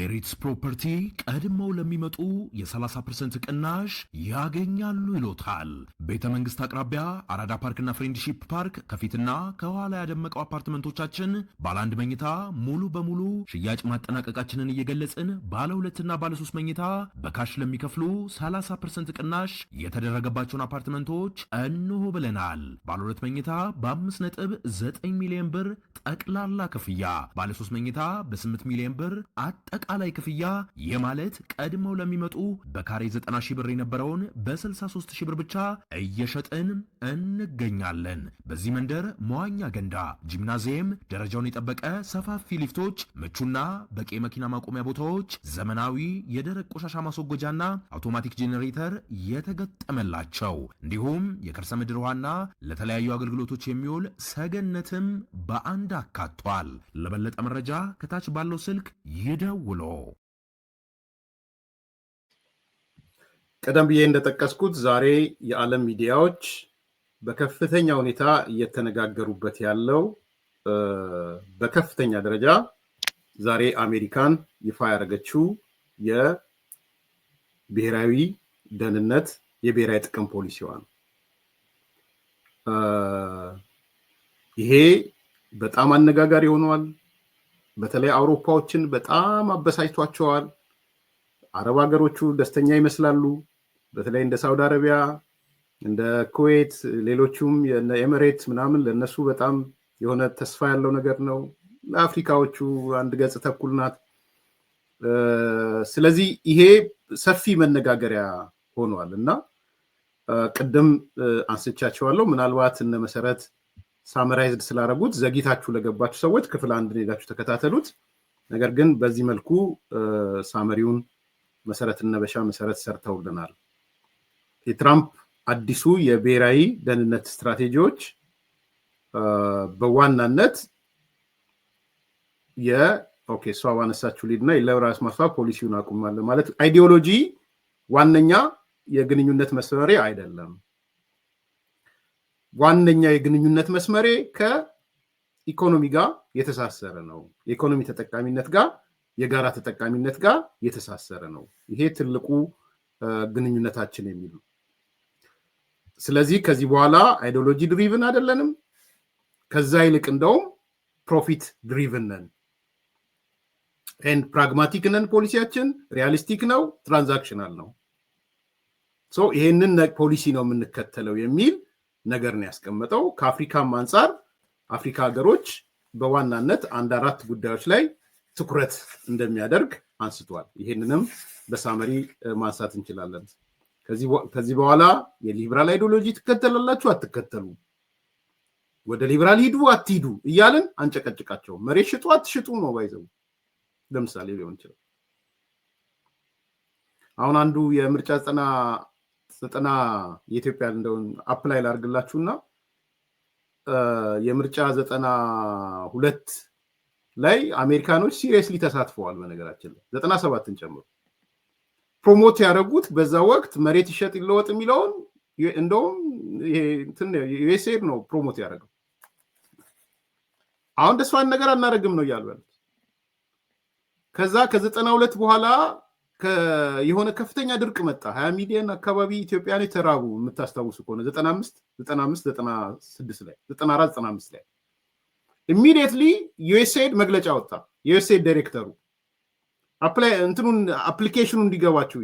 ኤሪትስ ፕሮፐርቲ ቀድመው ለሚመጡ የ30% ቅናሽ ያገኛሉ ይሎታል። ቤተ መንግስት አቅራቢያ አራዳ ፓርክና ፍሬንድሺፕ ፓርክ ከፊትና ከኋላ ያደመቀው አፓርትመንቶቻችን ባለ አንድ መኝታ ሙሉ በሙሉ ሽያጭ ማጠናቀቃችንን እየገለጽን ባለ ሁለትና ባለ 3 መኝታ በካሽ ለሚከፍሉ 30% ቅናሽ የተደረገባቸውን አፓርትመንቶች እንሆ ብለናል። ባለ 2 መኝታ በ5.9 ሚሊዮን ብር ጠቅላላ ክፍያ፣ ባለ 3 መኝታ በ8 ሚሊዮን ብር አጠቃላይ ክፍያ የማለት ቀድመው ለሚመጡ በካሬ 90 ሺህ ብር የነበረውን በ63 ሺህ ብር ብቻ እየሸጥን እንገኛለን። በዚህ መንደር መዋኛ ገንዳ፣ ጂምናዚየም፣ ደረጃውን የጠበቀ ሰፋፊ ሊፍቶች፣ ምቹና በቂ መኪና ማቆሚያ ቦታዎች፣ ዘመናዊ የደረቅ ቆሻሻ ማስወገጃና አውቶማቲክ ጄኔሬተር የተገጠመላቸው እንዲሁም የከርሰ ምድር ውሃና ለተለያዩ አገልግሎቶች የሚውል ሰገነትም በአንድ አካቷል። ለበለጠ መረጃ ከታች ባለው ስልክ ይደውሉ። ቀደም ብዬ እንደጠቀስኩት ዛሬ የዓለም ሚዲያዎች በከፍተኛ ሁኔታ እየተነጋገሩበት ያለው በከፍተኛ ደረጃ ዛሬ አሜሪካን ይፋ ያደረገችው የብሔራዊ ደህንነት የብሔራዊ ጥቅም ፖሊሲዋ ነው። ይሄ በጣም አነጋጋሪ ሆኗል። በተለይ አውሮፓዎችን በጣም አበሳጭቷቸዋል። አረብ ሀገሮቹ ደስተኛ ይመስላሉ። በተለይ እንደ ሳውዲ አረቢያ፣ እንደ ኩዌት፣ ሌሎቹም ኤሚሬት ምናምን ለነሱ በጣም የሆነ ተስፋ ያለው ነገር ነው። ለአፍሪካዎቹ አንድ ገጽ ተኩል ናት። ስለዚህ ይሄ ሰፊ መነጋገሪያ ሆኗል እና ቅድም አንስቻቸዋለሁ። ምናልባት እነ መሰረት ሳመራይዝድ ስላደረጉት ዘግይታችሁ ለገባችሁ ሰዎች ክፍል 1 ሄዳችሁ ተከታተሉት። ነገር ግን በዚህ መልኩ ሳመሪውን መሰረት እነበሻ መሰረት ሰርተውልናል። የትራምፕ አዲሱ የብሔራዊ ደህንነት ስትራቴጂዎች በዋናነት እሷ ባነሳችሁ ሊድና የለራስ ማስፋት ፖሊሲውን አቁማለን ማለት አይዲዮሎጂ ዋነኛ የግንኙነት መስመሬ አይደለም። ዋነኛ የግንኙነት መስመሬ ከኢኮኖሚ ጋር የተሳሰረ ነው። የኢኮኖሚ ተጠቃሚነት ጋር፣ የጋራ ተጠቃሚነት ጋር የተሳሰረ ነው። ይሄ ትልቁ ግንኙነታችን የሚሉ። ስለዚህ ከዚህ በኋላ አይዲዮሎጂ ድሪቭን አይደለንም። ከዛ ይልቅ እንደውም ፕሮፊት ድሪቭን ነን። ኤንድ ፕራግማቲክ ነን። ፖሊሲያችን ሪያሊስቲክ ነው፣ ትራንዛክሽናል ነው። ይሄንን ፖሊሲ ነው የምንከተለው የሚል ነገር ነው ያስቀመጠው። ከአፍሪካም አንጻር አፍሪካ ሀገሮች በዋናነት 4 ጉዳዮች ላይ ትኩረት እንደሚያደርግ አንስቷል። ይሄንንም በሳመሪ ማንሳት እንችላለን። ከዚህ በኋላ የሊበራል አይዲዮሎጂ ትከተላላችሁ አትከተሉ፣ ወደ ሊበራል ሂዱ አትሂዱ እያልን አንጨቀጭቃቸው። መሬት ሽጡ አትሽጡ ነው ባይዘው ለምሳሌ ሊሆን ይችላል። አሁን አንዱ የምርጫ 90 የኢትዮጵያ እንደውን አፕላይ ላርግላችሁና የምርጫ 92 ላይ አሜሪካኖች ሲሪየስሊ ተሳትፈዋል። በነገራችን ላይ 97ን ጨምሮ ፕሮሞት ያደረጉት በዛ ወቅት መሬት ይሸጥ ይለወጥ የሚለውን እንደውም ዩኤስኤድ ነው ፕሮሞት ያደረገው። አሁን ደስዋን ነገር አናረግም ነው እያሉ ያሉት። ከዛ ከ92 በኋላ የሆነ ከፍተኛ ድርቅ መጣ። 20 ሚሊዮን አካባቢ ኢትዮጵያውያን ተራቡ። የምታስታውሱ ከሆነ 95 96 ላይ 94 95 ላይ ኢሚዲየትሊ ዩኤስኤድ መግለጫ ወጣ። ዩኤስኤድ ዳይሬክተሩ አፕሊኬሽኑ እንዲገባችሁ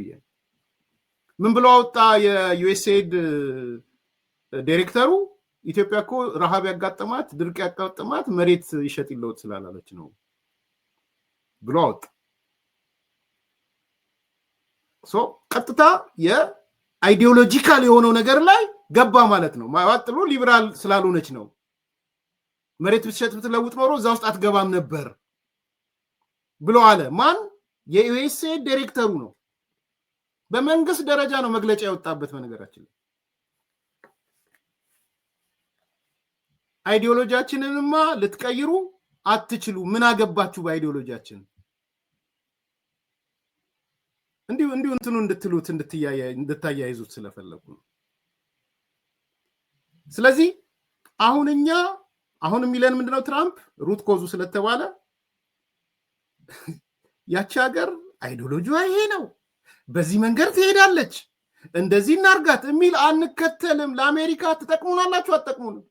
ምን ብሎ አወጣ? የዩኤስኤድ ዳይሬክተሩ ኢትዮጵያ እኮ ረሃብ ያጋጠማት ድርቅ ያጋጠማት መሬት ይሸጥ ይለወጥ ስላላለች ነው ብሎ አወጣ። ቀጥታ የአይዲዮሎጂካል የሆነው ነገር ላይ ገባ ማለት ነው። ማዋጥሎ ሊበራል ስላልሆነች ነው። መሬት ብትሸጥ ብትለውጥ ኖሮ እዛ ውስጥ አትገባም ነበር ብሎ አለ። ማን? የዩኤስኤ ዳይሬክተሩ ነው። በመንግስት ደረጃ ነው መግለጫ የወጣበት። በነገራችን ላይ አይዲዮሎጂያችንንማ ልትቀይሩ አትችሉ፣ ምን አገባችሁ በአይዲዮሎጂያችን? እንዲሁ እንትኑ እንድትሉት እንድታያይዙት ስለፈለጉ ነው። ስለዚህ አሁን የሚለን ምንድነው? ትራምፕ ሩት ኮዙ ስለተባለ ያቺ ሀገር አይዲዮሎጂዋ ይሄ ነው፣ በዚህ መንገድ ትሄዳለች፣ እንደዚህ እናርጋት የሚል አንከተልም። ለአሜሪካ ትጠቅሙናላችሁ አትጠቅሙንም?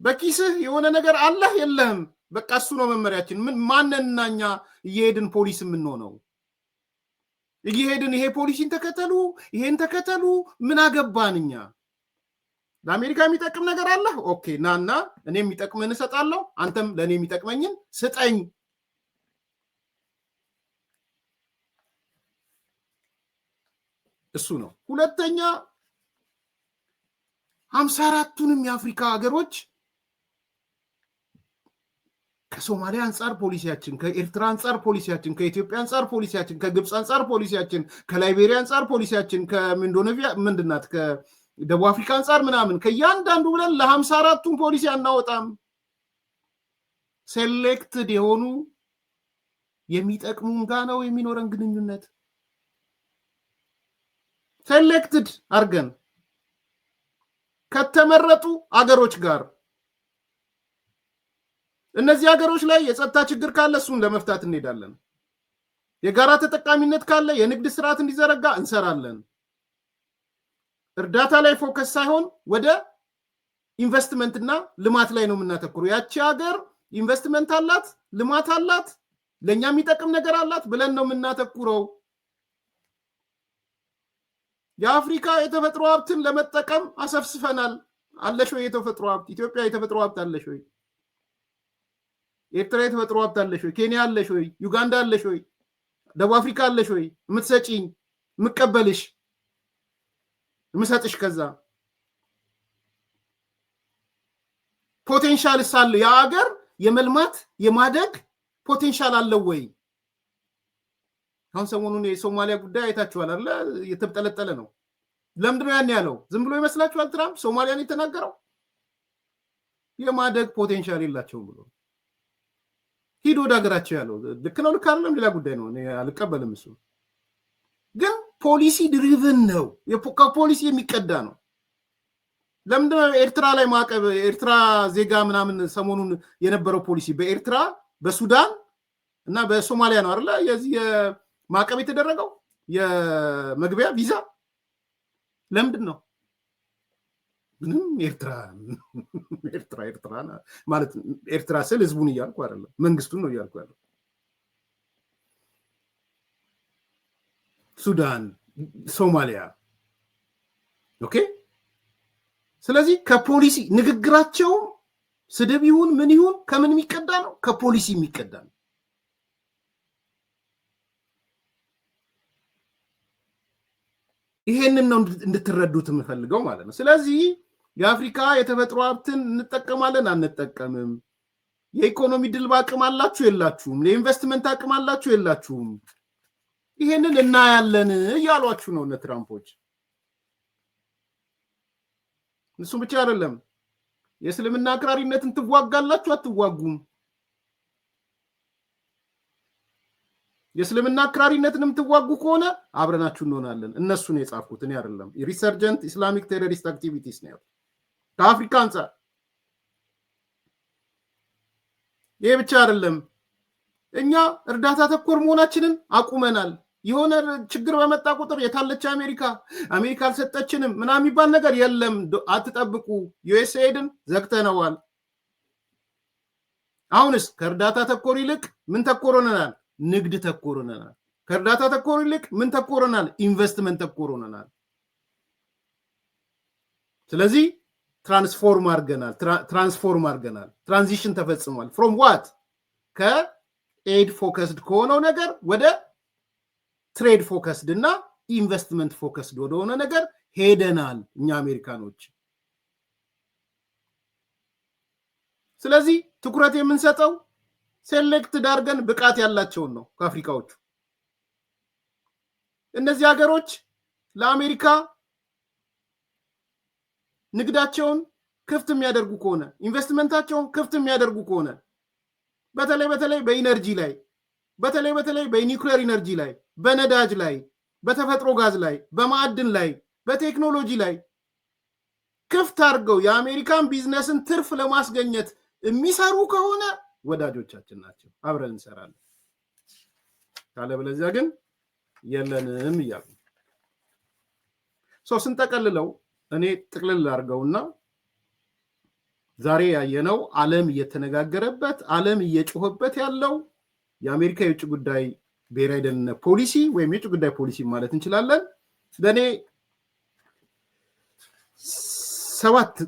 በኪስህ የሆነ ነገር አለህ የለህም? በቃ እሱ ነው መመሪያችን። ምን ማንንና እኛ እየሄድን ፖሊስ የምንሆነው? እየሄድን ይሄ ፖሊሲን ተከተሉ ይሄን ተከተሉ ምን አገባን እኛ? ለአሜሪካ የሚጠቅም ነገር አለ፣ ኦኬ ናና እኔ የሚጠቅምን እሰጣለሁ፣ አንተም ለእኔ የሚጠቅመኝን ስጠኝ። እሱ ነው። ሁለተኛ 54ቱንም የአፍሪካ ሀገሮች ከሶማሊያ አንጻር ፖሊሲያችን፣ ከኤርትራ አንጻር ፖሊሲያችን፣ ከኢትዮጵያ አንጻር ፖሊሲያችን፣ ከግብፅ አንጻር ፖሊሲያችን፣ ከላይቤሪያ አንጻር ፖሊሲያችን፣ ከኢንዶኔዥያ ምንድናት ከደቡብ አፍሪካ አንጻር ምናምን ከእያንዳንዱ ብለን ለ54ቱም ፖሊሲ አናወጣም። ሴሌክትድ የሆኑ የሚጠቅሙን ጋ ነው የሚኖረን ግንኙነት። ሴሌክትድ አርገን ከተመረጡ አገሮች ጋር እነዚህ ሀገሮች ላይ የጸጥታ ችግር ካለ እሱን ለመፍታት እንሄዳለን። የጋራ ተጠቃሚነት ካለ የንግድ ስርዓት እንዲዘረጋ እንሰራለን። እርዳታ ላይ ፎከስ ሳይሆን ወደ ኢንቨስትመንትና ልማት ላይ ነው የምናተኩሩ። ያቺ ሀገር ኢንቨስትመንት አላት፣ ልማት አላት፣ ለእኛ የሚጠቅም ነገር አላት ብለን ነው የምናተኩረው። የአፍሪካ የተፈጥሮ ሀብትን ለመጠቀም አሰፍስፈናል። አለሽ ወይ የተፈጥሮ ሀብት? ኢትዮጵያ የተፈጥሮ ሀብት አለሽ ወይ? ኤርትራ የተፈጥሮ ሀብት አለሽ ወይ? ኬንያ አለሽ ወይ? ዩጋንዳ አለሽ ወይ? ደቡብ አፍሪካ አለሽ ወይ? የምትሰጪኝ የምቀበልሽ የምሰጥሽ ከዛ ፖቴንሻል ሳለ የሀገር የመልማት የማደግ ፖቴንሻል አለው ወይ? አሁን ሰሞኑን የሶማሊያ ጉዳይ አይታችኋል አይደል? የተጠለጠለ ነው። ለምንድን ነው ያን ያለው? ዝም ብሎ ይመስላችኋል? ትራምፕ ሶማሊያን የተናገረው የማደግ ፖቴንሻል የላቸውም ብሎ ሂድ ወደ ሀገራቸው ያለው ልክ ነው ልክ አይደለም ሌላ ጉዳይ ነው። እኔ አልቀበልም። እሱ ግን ፖሊሲ ድሪቭን ነው፣ ከፖሊሲ የሚቀዳ ነው። ለምንድን ነው ኤርትራ ላይ ማዕቀብ ኤርትራ ዜጋ ምናምን ሰሞኑን የነበረው ፖሊሲ በኤርትራ በሱዳን እና በሶማሊያ ነው አይደል የዚህ ማዕቀብ የተደረገው የመግቢያ ቪዛ? ለምንድን ነው? ምንም ኤርትራ ማለት ኤርትራ ስል ህዝቡን እያልኩ አይደለም፣ መንግስቱን ነው እያልኩ ያለው። ሱዳን፣ ሶማሊያ። ኦኬ። ስለዚህ ከፖሊሲ ንግግራቸው ስድብ ይሁን ምን ይሁን ከምን የሚቀዳ ነው? ከፖሊሲ የሚቀዳ ነው። ይሄንን ነው እንድትረዱት የምፈልገው ማለት ነው። ስለዚህ የአፍሪካ የተፈጥሮ ሀብትን እንጠቀማለን አንጠቀምም? የኢኮኖሚ ድልብ አቅም አላችሁ የላችሁም? የኢንቨስትመንት አቅም አላችሁ የላችሁም? ይሄንን እናያለን እያሏችሁ ነው እነ ትራምፖች። እሱ ብቻ አይደለም፣ የእስልምና አክራሪነትን ትዋጋላችሁ አትዋጉም? የእስልምና አክራሪነትንም ትዋጉ ከሆነ አብረናችሁ እንሆናለን። እነሱ ነው የጻፍኩት እኔ አይደለም። ሪሰርጀንት ኢስላሚክ ቴሮሪስት አክቲቪቲስ ነው ከአፍሪካ አንጻር። ይሄ ብቻ አይደለም፣ እኛ እርዳታ ተኮር መሆናችንን አቁመናል። የሆነ ችግር በመጣ ቁጥር የታለች አሜሪካ አልሰጠችንም ምናምን የሚባል ነገር የለም። አትጠብቁ። ዩኤስኤድን ዘግተነዋል። አሁንስ ከእርዳታ ተኮር ይልቅ ምን ተኮር ሆነናል? ንግድ ተኮር ሆነናል። ከእርዳታ ተኮር ይልቅ ምን ተኮር ሆነናል? ኢንቨስትመንት ተኮር ሆነናል። ስለዚህ ትራንስፎርም አድርገናል። ትራንዚሽን ተፈጽሟል። ፍሮም ዋት ከኤድ ፎከስድ ከሆነው ነገር ወደ ትሬድ ፎከስድ እና ኢንቨስትመንት ፎከስድ ወደሆነ ነገር ሄደናል እኛ አሜሪካኖች። ስለዚህ ትኩረት የምንሰጠው ሴሌክት ዳርገን ብቃት ያላቸውን ነው ከአፍሪካዎቹ። እነዚህ ሀገሮች ለአሜሪካ ንግዳቸውን ክፍት የሚያደርጉ ከሆነ ኢንቨስትመንታቸውን ክፍት የሚያደርጉ ከሆነ በተለይ በኢነርጂ ላይ በተለይ በኒውክሌር ኢነርጂ ላይ፣ በነዳጅ ላይ፣ በተፈጥሮ ጋዝ ላይ፣ በማዕድን ላይ፣ በቴክኖሎጂ ላይ ክፍት አድርገው የአሜሪካን ቢዝነስን ትርፍ ለማስገኘት የሚሰሩ ከሆነ ወዳጆቻችን ናቸው፣ አብረን እንሰራለን። ካለበለዚያ ግን የለንም እያሉ ስንጠቀልለው እኔ ጥቅልል አድርገውና ዛሬ ያየነው ዓለም እየተነጋገረበት ዓለም እየጮህበት ያለው የአሜሪካ የውጭ ጉዳይ ብሔራዊ ደህንነት ፖሊሲ ወይም የውጭ ጉዳይ ፖሊሲ ማለት እንችላለን። ለእኔ 7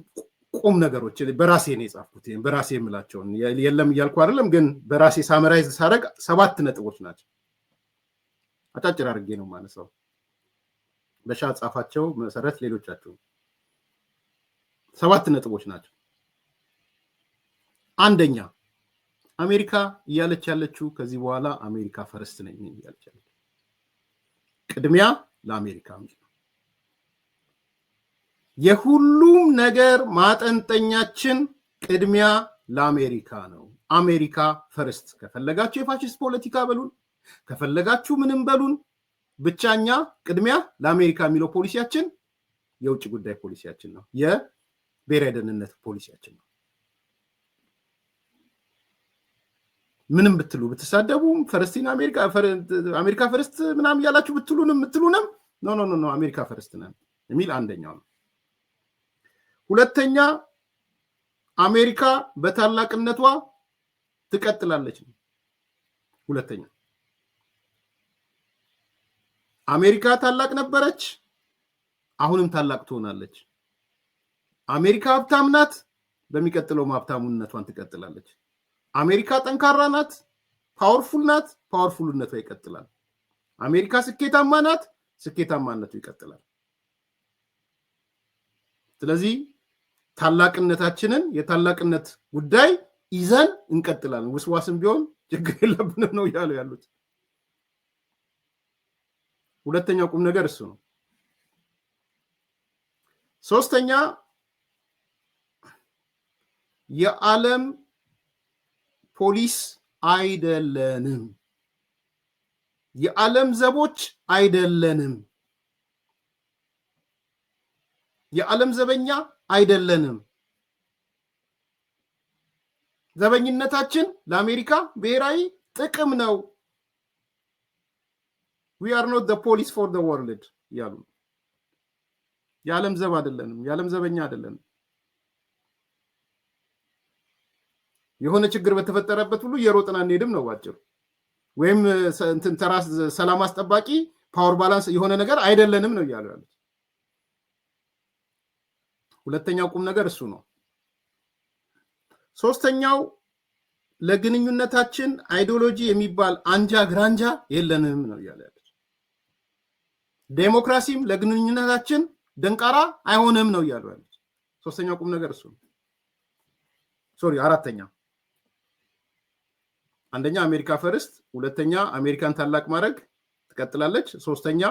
ቁም ነገሮች በራሴ ነው የጻፍኩት። በራሴ የምላቸውን የለም እያልኩ አይደለም፣ ግን በራሴ ሳመራይዝ ሳደርግ 7 ነጥቦች ናቸው። አጫጭር አድርጌ ነው ማነሳው። በሻ ጻፋቸው መሰረት ሌሎቻቸው 7 ነጥቦች ናቸው። አንደኛ አሜሪካ እያለች ያለችው ከዚህ በኋላ አሜሪካ ፈርስት ነኝ እያለች ያለችው ቅድሚያ ለአሜሪካ ነው። የሁሉም ነገር ማጠንጠኛችን ቅድሚያ ለአሜሪካ ነው። አሜሪካ ፈርስት። ከፈለጋችሁ የፋሽስት ፖለቲካ በሉን፣ ከፈለጋችሁ ምንም በሉን፣ ብቻኛ ቅድሚያ ለአሜሪካ የሚለው ፖሊሲያችን የውጭ ጉዳይ ፖሊሲያችን ነው፣ የብሔራዊ ደህንነት ፖሊሲያችን ነው። ምንም ብትሉ ብትሳደቡም ፈርስቲን አሜሪካ ፈርስት ምናምን ያላችሁ ብትሉንም ኖ አሜሪካ ፈርስት ነን የሚል አንደኛው ነው። ሁለተኛ አሜሪካ በታላቅነቷ ትቀጥላለች ነው። ሁለተኛ አሜሪካ ታላቅ ነበረች፣ አሁንም ታላቅ ትሆናለች። አሜሪካ ሀብታም ናት፣ በሚቀጥለው ሀብታሙነቷን ትቀጥላለች። አሜሪካ ጠንካራ ናት፣ ፓወርፉል ናት፣ ፓወርፉልነቷ ይቀጥላል። አሜሪካ ስኬታማ ናት፣ ስኬታማነቱ ይቀጥላል። ስለዚህ ታላቅነታችንን የታላቅነት ጉዳይ ይዘን እንቀጥላለን። ውስዋስም ቢሆን ችግር የለብንም ነው እያሉ ያሉት። ሁለተኛው ቁም ነገር እሱ ነው። ሶስተኛ የዓለም ፖሊስ አይደለንም፣ የዓለም ዘቦች አይደለንም፣ የዓለም ዘበኛ አይደለንም። ዘበኝነታችን ለአሜሪካ ብሔራዊ ጥቅም ነው። we are not the police for the world ያሉ የዓለም ዘብ አይደለንም፣ የዓለም ዘበኛ አይደለንም። የሆነ ችግር በተፈጠረበት ሁሉ የሮጥና እንሄድም ነው ባጭሩ። ወይም እንትን ተራ ሰላም አስጠባቂ ፓወር ባላንስ የሆነ ነገር አይደለንም ነው እያሉ ያሉት። ሁለተኛው ቁም ነገር እሱ ነው። ሶስተኛው ለግንኙነታችን አይዲዮሎጂ የሚባል አንጃ ግራንጃ የለንም ነው እያሉ ያሉት። ዴሞክራሲም ለግንኙነታችን ደንቃራ አይሆንም ነው እያሉ ያሉት። ሶስተኛው ቁም ነገር እሱ ነው። አራተኛ አንደኛ አሜሪካ ፈርስት፣ ሁለተኛ አሜሪካን ታላቅ ማድረግ ትቀጥላለች፣ ሶስተኛ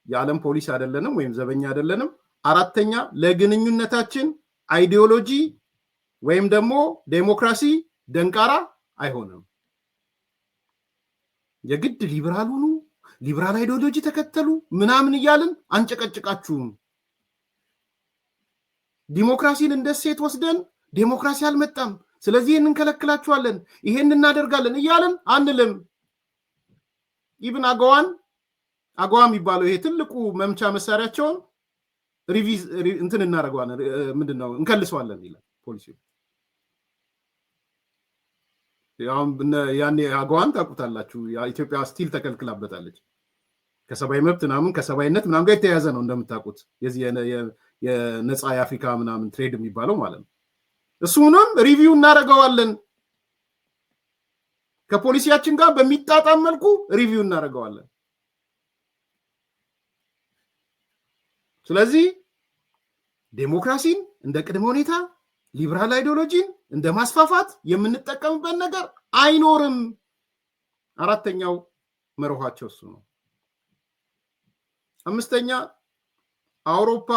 የዓለም ፖሊስ አይደለንም ወይም ዘበኛ አይደለንም፣ አራተኛ ለግንኙነታችን አይዲዮሎጂ ወይም ደግሞ ዴሞክራሲ ደንቃራ አይሆንም። የግድ ሊበራል ሁኑ፣ ሊበራል አይዲዮሎጂ ተከተሉ ምናምን እያልን አንጨቀጭቃችሁም። ዲሞክራሲን እንደ ሴት ወስደን ዴሞክራሲ አልመጣም ስለዚህ እንከለክላችኋለን ይሄን እናደርጋለን እያልን አንልም። ኢብን አገዋ የሚባለው ይሄ ትልቁ መምቻ መሳሪያቸውን ሪቪዝ እንትን እናደርገዋለን ምንድነው እንከልሰዋለን ይላል ፖሊሲው። ያኔ አገዋን ታውቁታላችሁ፣ ኢትዮጵያ ስቲል ተከልክላበታለች። ከሰብአዊ መብት ምናምን ከሰብአዊነት ምናምን ጋር የተያያዘ ነው እንደምታውቁት፣ የዚህ የነፃ የአፍሪካ ምናምን ትሬድ የሚባለው ማለት ነው። እሱንም ሪቪው እናደርገዋለን፣ ከፖሊሲያችን ጋር በሚጣጣም መልኩ ሪቪው እናደርገዋለን። ስለዚህ ዴሞክራሲን እንደ ቅድመ ሁኔታ ሊበራል አይዲዮሎጂን እንደ ማስፋፋት የምንጠቀምበት ነገር አይኖርም። አራተኛው መርኋቸው እሱ ነው። አምስተኛ አውሮፓ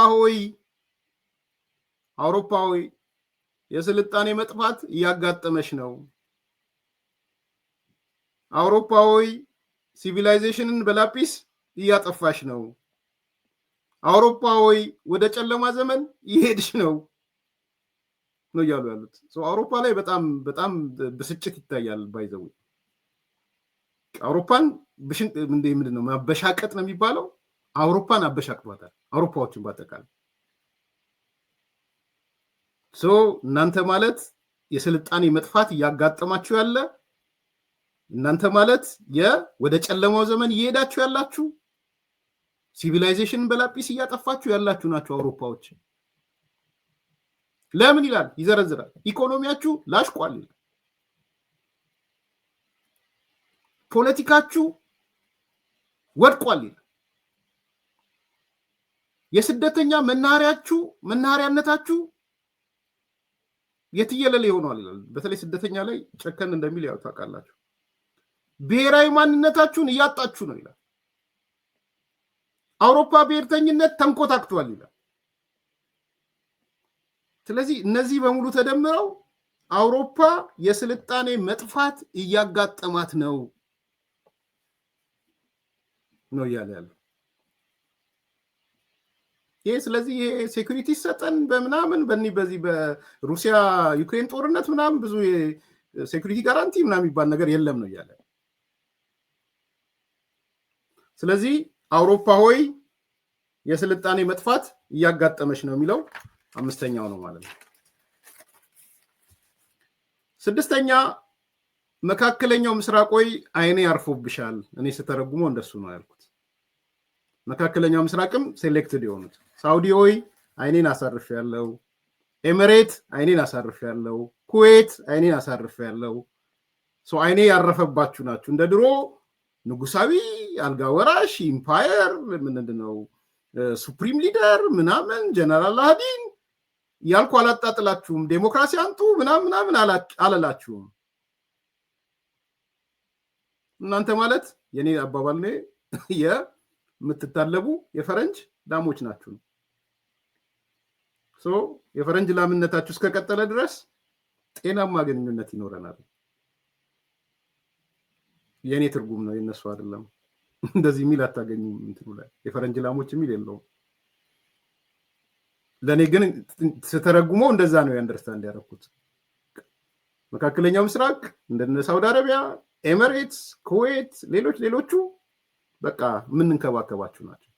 ሆይ የስልጣኔ መጥፋት እያጋጠመሽ ነው። አውሮፓ ሆይ ሲቪላይዜሽንን በላጲስ እያጠፋሽ ነው። አውሮፓ ሆይ ወደ ጨለማ ዘመን ይሄድሽ ነው። ነው እያሉ ያሉት። አውሮፓ ላይ በጣም በጣም ብስጭት ይታያል። ባይዘው አውሮፓን ምንድን ነው ማበሻቀጥ ነው የሚባለው። አውሮፓን አበሻቅጧታል፣ አውሮፓዎችን በአጠቃላይ። እናንተ ማለት የስልጣኔ መጥፋት እያጋጠማችሁ ያለ፣ እናንተ ማለት ወደ ጨለማው ዘመን እየሄዳችሁ ያላችሁ፣ ሲቪላይዜሽንን በላጲስ እያጠፋችሁ ያላችሁ ናቸው አውሮፓዎች። ለምን ይላል? ይዘረዝራል። ኢኮኖሚያችሁ ላሽቋል ይላል። ፖለቲካችሁ ወድቋል ይላል። የስደተኛ መናኸሪያነታችሁ የትየለሌ ሆኗል ይላል። በተለይ ስደተኛ ላይ ጨከን እንደሚል ያው ታውቃላችሁ። ብሔራዊ ማንነታችሁን እያጣችሁ ነው ይላል። አውሮፓ ብሔርተኝነት ተንኮታክቷል ይላል። ስለዚህ እነዚህ በሙሉ ተደምረው አውሮፓ የስልጣኔ መጥፋት እያጋጠማት ነው እያለ ያለው ይሄ። ስለዚህ ይሄ ሴኩሪቲ ሰጠን በምናምን በዚህ በሩሲያ ዩክሬን ጦርነት ምናምን ብዙ ሴኩሪቲ ጋራንቲ ምናምን የሚባል ነገር የለም ነው እያለ። ስለዚህ አውሮፓ ሆይ የስልጣኔ መጥፋት እያጋጠመች ነው የሚለው 5ኛው ነው ማለት ነው። 6ኛ መካከለኛው ምስራቅ ሆይ አይኔ ያርፎብሻል። እኔ ስተረጉመው እንደሱ ነው ያልኩት። መካከለኛው ምስራቅም ሴሌክትድ የሆኑት ሳውዲ ሆይ አይኔን አሳርፍ ያለው፣ ኤሚሬት አይኔን አሳርፍ ያለው፣ ኩዌት አይኔን አሳርፍ ያለው። አይኔ ያረፈባችሁ ናችሁ። እንደ ድሮ ንጉሳዊ አልጋ ወራሽ ኢምፓየር ምንድነው ሱፕሪም ሊደር ምናምን ጀነራል አህዲን ያልኩ አላጣጥላችሁም። ዴሞክራሲ አንጡ ምናምን አላላችሁም። እናንተ ማለት የኔ አባባል ነው የምትታለቡ የፈረንጅ ላሞች ናችሁ። የፈረንጅ ላምነታችሁ እስከቀጠለ ድረስ ጤናማ ግንኙነት ይኖረናል። የኔ ትርጉም ነው፣ የነሱ አይደለም። እንደዚህ የሚል አታገኙም እንትኑ ላይ የፈረንጅ ላሞች የሚል የለውም። ለኔ ግን ስተረጉመው እንደዛ ነው አንደርስታንድ ያደረኩት። መካከለኛው ምስራቅ እንደነ ሳውዲ አረቢያ፣ ኤሚሬትስ፣ ኩዌት፣ ሌሎቹ በቃ የምንንከባከባችሁ ናቸው።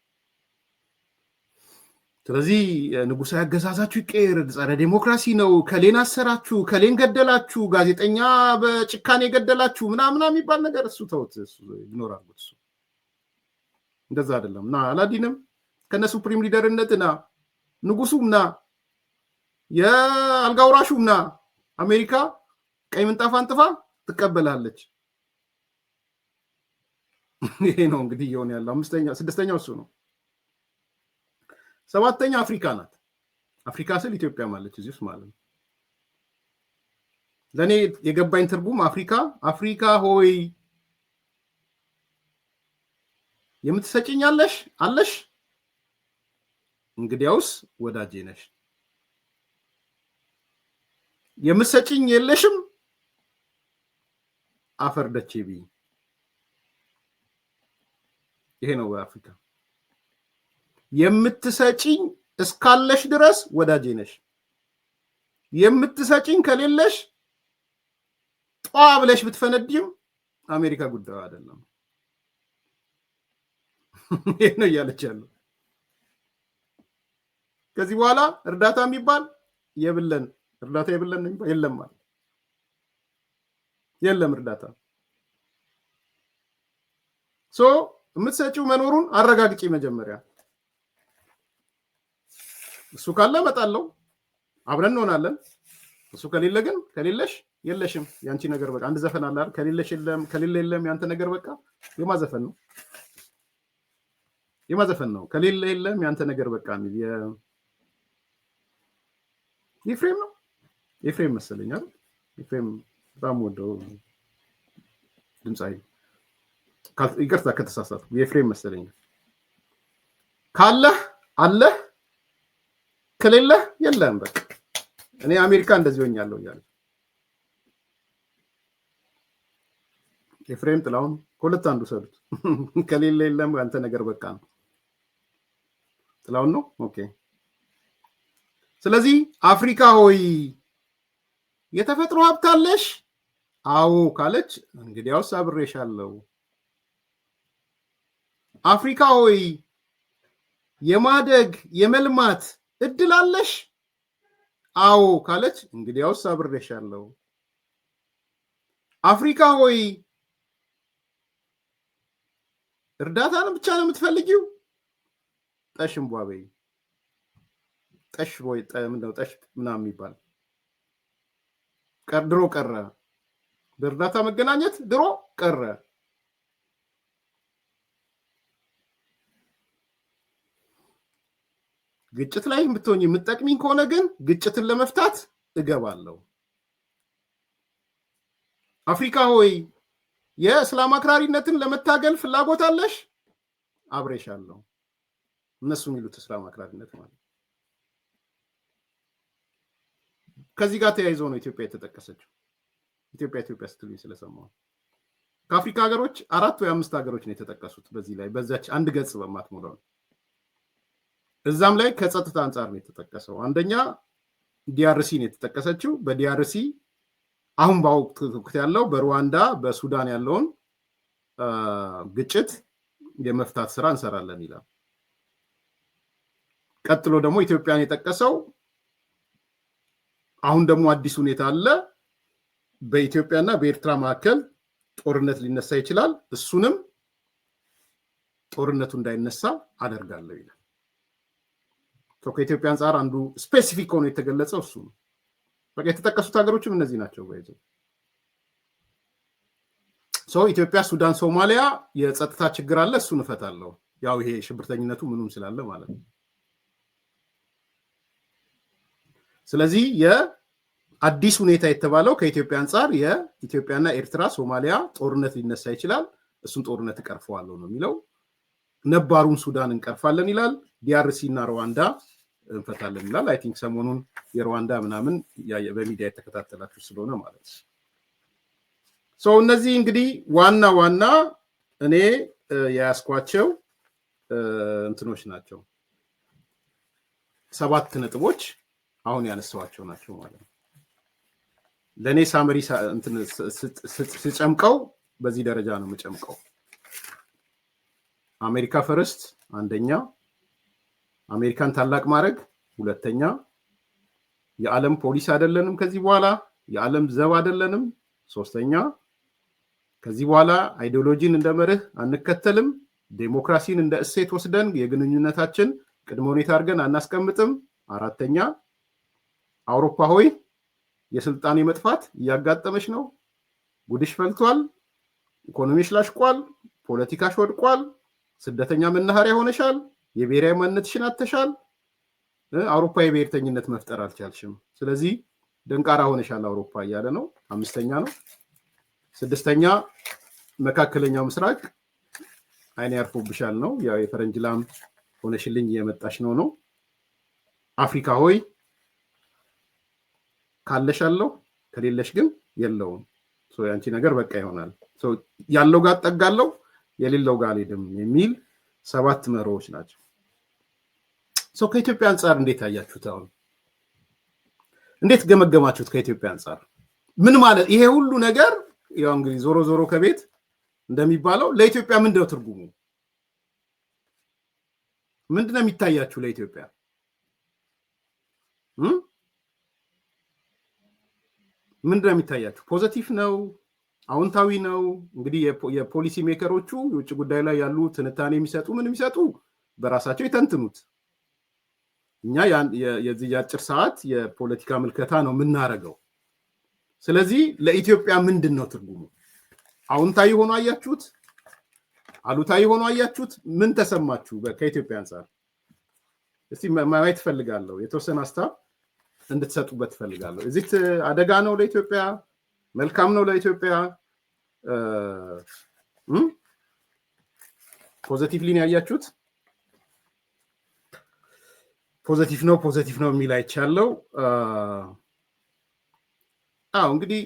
ስለዚህ ንጉሳዊ አገዛዛችሁ ይቀየር፣ ጸረ ዴሞክራሲ ነው፣ ከሌን አሰራችሁ፣ ከሌን ገደላችሁ፣ ጋዜጠኛ በጭካኔ ገደላችሁ ምናምን የሚባል ነገር እሱ ተውት፣ እሱ ይኖራል። እሱ እንደዛ አይደለም። እና አላዲንም ከነ ሱፕሪም ሊደርነት ና ንጉሱም ና የአልጋ ወራሹም ና አሜሪካ ቀይ ምንጣፍ አንጥፋ ትቀበላለች። ይሄ ነው እንግዲህ እየሆነ ያለው። 6ኛው እሱ ነው። 7ኛ አፍሪካ ናት። አፍሪካ ስል ኢትዮጵያ ማለች እዚህ ውስጥ ማለት ነው። ለእኔ የገባኝ ትርጉም አፍሪካ ሆይ የምትሰጭኝ አለሽ፣ እንግዲያውስ ወዳጄ ነሽ። የምትሰጭኝ የለሽም፣ አፈር ደቼ ብይ። ይሄ ነው በአፍሪካ። የምትሰጭኝ እስካለሽ ድረስ ወዳጄ ነሽ፣ የምትሰጭኝ ከሌለሽ ጧ ብለሽ ብትፈነድም አሜሪካ ጉዳዩ አይደለም። ይሄ ነው እያለች ያለው። ከዚህ በኋላ እርዳታ የሚባል እርዳታ የብለን የለም ማለት የለም። እርዳታ የምትሰጪው መኖሩን አረጋግጪ መጀመሪያ። እሱ ካለ እመጣለሁ፣ አብረን እንሆናለን። እሱ ከሌለ ግን ከሌለሽ የለሽም፣ ያንቺ ነገር በቃ። አንድ ዘፈን አለ አይደል? ከሌለሽ የለም፣ ከሌለ የለም፣ ያንተ ነገር በቃ። የማዘፈን ነው። ከሌለ የለም ያንተ ነገር በቃ የሚል ኤፍሬም ነው። ኤፍሬም መሰለኝ አይደል? ኤፍሬም በጣም ወደው ድምጻዊ፣ ይቅርታ ከተሳሳትኩ፣ ኤፍሬም መሰለኝ። ካለህ አለህ፣ ከሌለህ የለም በቃ። እኔ አሜሪካ እንደዚህ ሆኛለሁ እያለ ኤፍሬም ጥላሁን ከሁለት አንዱ ሰዱት። ከሌለ የለም ያንተ ነገር በቃ ነው። ጥላሁን ነው። ኦኬ። ስለዚህ አፍሪካ ሆይ የተፈጥሮ ሀብት አለሽ? አዎ ካለች እንግዲያውስ አብሬሻለሁ። አፍሪካ ሆይ የማደግ የመልማት እድል አለሽ? አዎ ካለች እንግዲያውስ አብሬሻለሁ። አፍሪካ ሆይ እርዳታን ብቻ ነው የምትፈልጊው? ጠሽም ቧበይ ጠሽ ወይ ምንድነው ጠሽ ምናምን የሚባል ድሮ ቀረ። በእርዳታ መገናኘት ድሮ ቀረ። ግጭት ላይ ብትሆኚ የምትጠቅሚኝ ከሆነ ግን ግጭትን ለመፍታት እገባለሁ። አፍሪካ ሆይ የእስላም አክራሪነትን ለመታገል ፍላጎት አለሽ? አብሬሻለሁ። እነሱ የሚሉት እስላም አክራሪነት ማለት ከዚህ ጋር ተያይዞ ነው ኢትዮጵያ የተጠቀሰችው። ኢትዮጵያ ስትሉኝ ስለሰማሁ ከአፍሪካ ሀገሮች 4 ወይ 5 ሀገሮች ነው የተጠቀሱት በዚህ ላይ በዛች አንድ ገጽ በማትሞላው። እዛም ላይ ከጸጥታ አንጻር ነው የተጠቀሰው። አንደኛ ዲአርሲ ነው የተጠቀሰችው። በዲአርሲ አሁን በወቅት ያለው በሩዋንዳ በሱዳን ያለውን ግጭት የመፍታት ስራ እንሰራለን ይላል። ቀጥሎ ደግሞ ኢትዮጵያን የጠቀሰው አሁን ደግሞ አዲስ ሁኔታ አለ። በኢትዮጵያና በኤርትራ መካከል ጦርነት ሊነሳ ይችላል፣ እሱንም ጦርነቱ እንዳይነሳ አደርጋለሁ ይላል። ከኢትዮጵያ አንጻር አንዱ ስፔሲፊክ ሆኖ የተገለጸው እሱ ነው። በቃ የተጠቀሱት ሀገሮችም እነዚህ ናቸው። ኢትዮጵያ፣ ሱዳን፣ ሶማሊያ የጸጥታ ችግር አለ፣ እሱን እፈታለሁ። ያው ይሄ ሽብርተኝነቱ ምኑም ስላለ ማለት ነው። ስለዚህ የአዲስ ሁኔታ የተባለው ከኢትዮጵያ አንጻር የኢትዮጵያና ኤርትራ ሶማሊያ ጦርነት ሊነሳ ይችላል፣ እሱን ጦርነት እቀርፈዋለሁ ነው የሚለው። ነባሩን ሱዳን እንቀርፋለን ይላል። ዲአርሲ እና ሩዋንዳ እንፈታለን ይላል። አይ ቲንክ ሰሞኑን የሩዋንዳ ምናምን በሚዲያ የተከታተላችሁ ስለሆነ ማለት ነው። እነዚህ እንግዲህ ዋና ዋና እኔ የያዝኳቸው እንትኖች ናቸው። 7 ነጥቦች አሁን ያነሳዋቸው ናቸው ማለት ነው። ለእኔ ሳመሪ ስጨምቀው በዚህ ደረጃ ነው የምጨምቀው። አሜሪካ ፈርስት አንደኛ፣ አሜሪካን ታላቅ ማድረግ ሁለተኛ፣ የዓለም ፖሊስ አይደለንም ከዚህ በኋላ የዓለም ዘብ አይደለንም ሶስተኛ፣ ከዚህ በኋላ አይዲዮሎጂን እንደ መርህ አንከተልም፣ ዴሞክራሲን እንደ እሴት ወስደን የግንኙነታችን ቅድመ ሁኔታ አድርገን አናስቀምጥም አራተኛ፣ አውሮፓ ሆይ የስልጣኔ መጥፋት እያጋጠመሽ ነው፣ ጉድሽ ፈልቷል፣ ኢኮኖሚሽ ላሽቋል፣ ፖለቲካሽ ወድቋል፣ ስደተኛ መናኸሪያ ሆነሻል፣ የብሔራዊ ማንነትሽን አጥተሻል፣ አውሮፓ የብሔርተኝነት መፍጠር አልቻልሽም፣ ስለዚህ ደንቃራ ሆነሻል አውሮፓ እያለ ነው። አምስተኛ ነው። ስድስተኛ መካከለኛው ምስራቅ አይኔ ያርፎብሻል ነው፣ ያው የፈረንጅ ላም ሆነሽልኝ እየመጣሽ ነው። አፍሪካ ሆይ ካለሽ አለው ከሌለሽ ግን የለውም፣ ያንቺ ነገር በቃ ይሆናል፣ ያለው ጋር ጠጋለው የሌለው ጋር አልሄድም የሚል 7 መርሆዎች ናቸው። ከኢትዮጵያ አንጻር እንዴት አያችሁት? አሁን እንዴት ገመገማችሁት? ከኢትዮጵያ አንጻር ምን ማለት ይሄ ሁሉ ነገር ያው እንግዲህ ዞሮ ዞሮ ከቤት እንደሚባለው ለኢትዮጵያ ምንድነው ትርጉሙ? ምንድነው የሚታያችሁ ለኢትዮጵያ? ምንድነው የሚታያችሁ? ፖዚቲቭ ነው? አዎንታዊ ነው? እንግዲህ የፖሊሲ ሜከሮቹ የውጭ ጉዳይ ላይ ያሉ ትንታኔ የሚሰጡ ምን የሚሰጡ በራሳቸው ይተንትኑት። እኛ የዚህ የአጭር ሰዓት የፖለቲካ ምልከታ ነው የምናደርገው። ስለዚህ ለኢትዮጵያ ምንድን ነው ትርጉሙ? አዎንታዊ ሆኖ አያችሁት? አሉታዊ ሆኖ አያችሁት? ምን ተሰማችሁ? ከኢትዮጵያ አንጻር እስቲ ማየት ፈልጋለሁ። የተወሰነ ሀሳብ እንድትሰጡበት ፈልጋለሁ። እዚህ አደጋ ነው ለኢትዮጵያ? መልካም ነው ለኢትዮጵያ? ፖዚቲቭሊ ነው ያያችሁት? ፖዚቲቭ ነው የሚል አይቻለው። እንግዲህ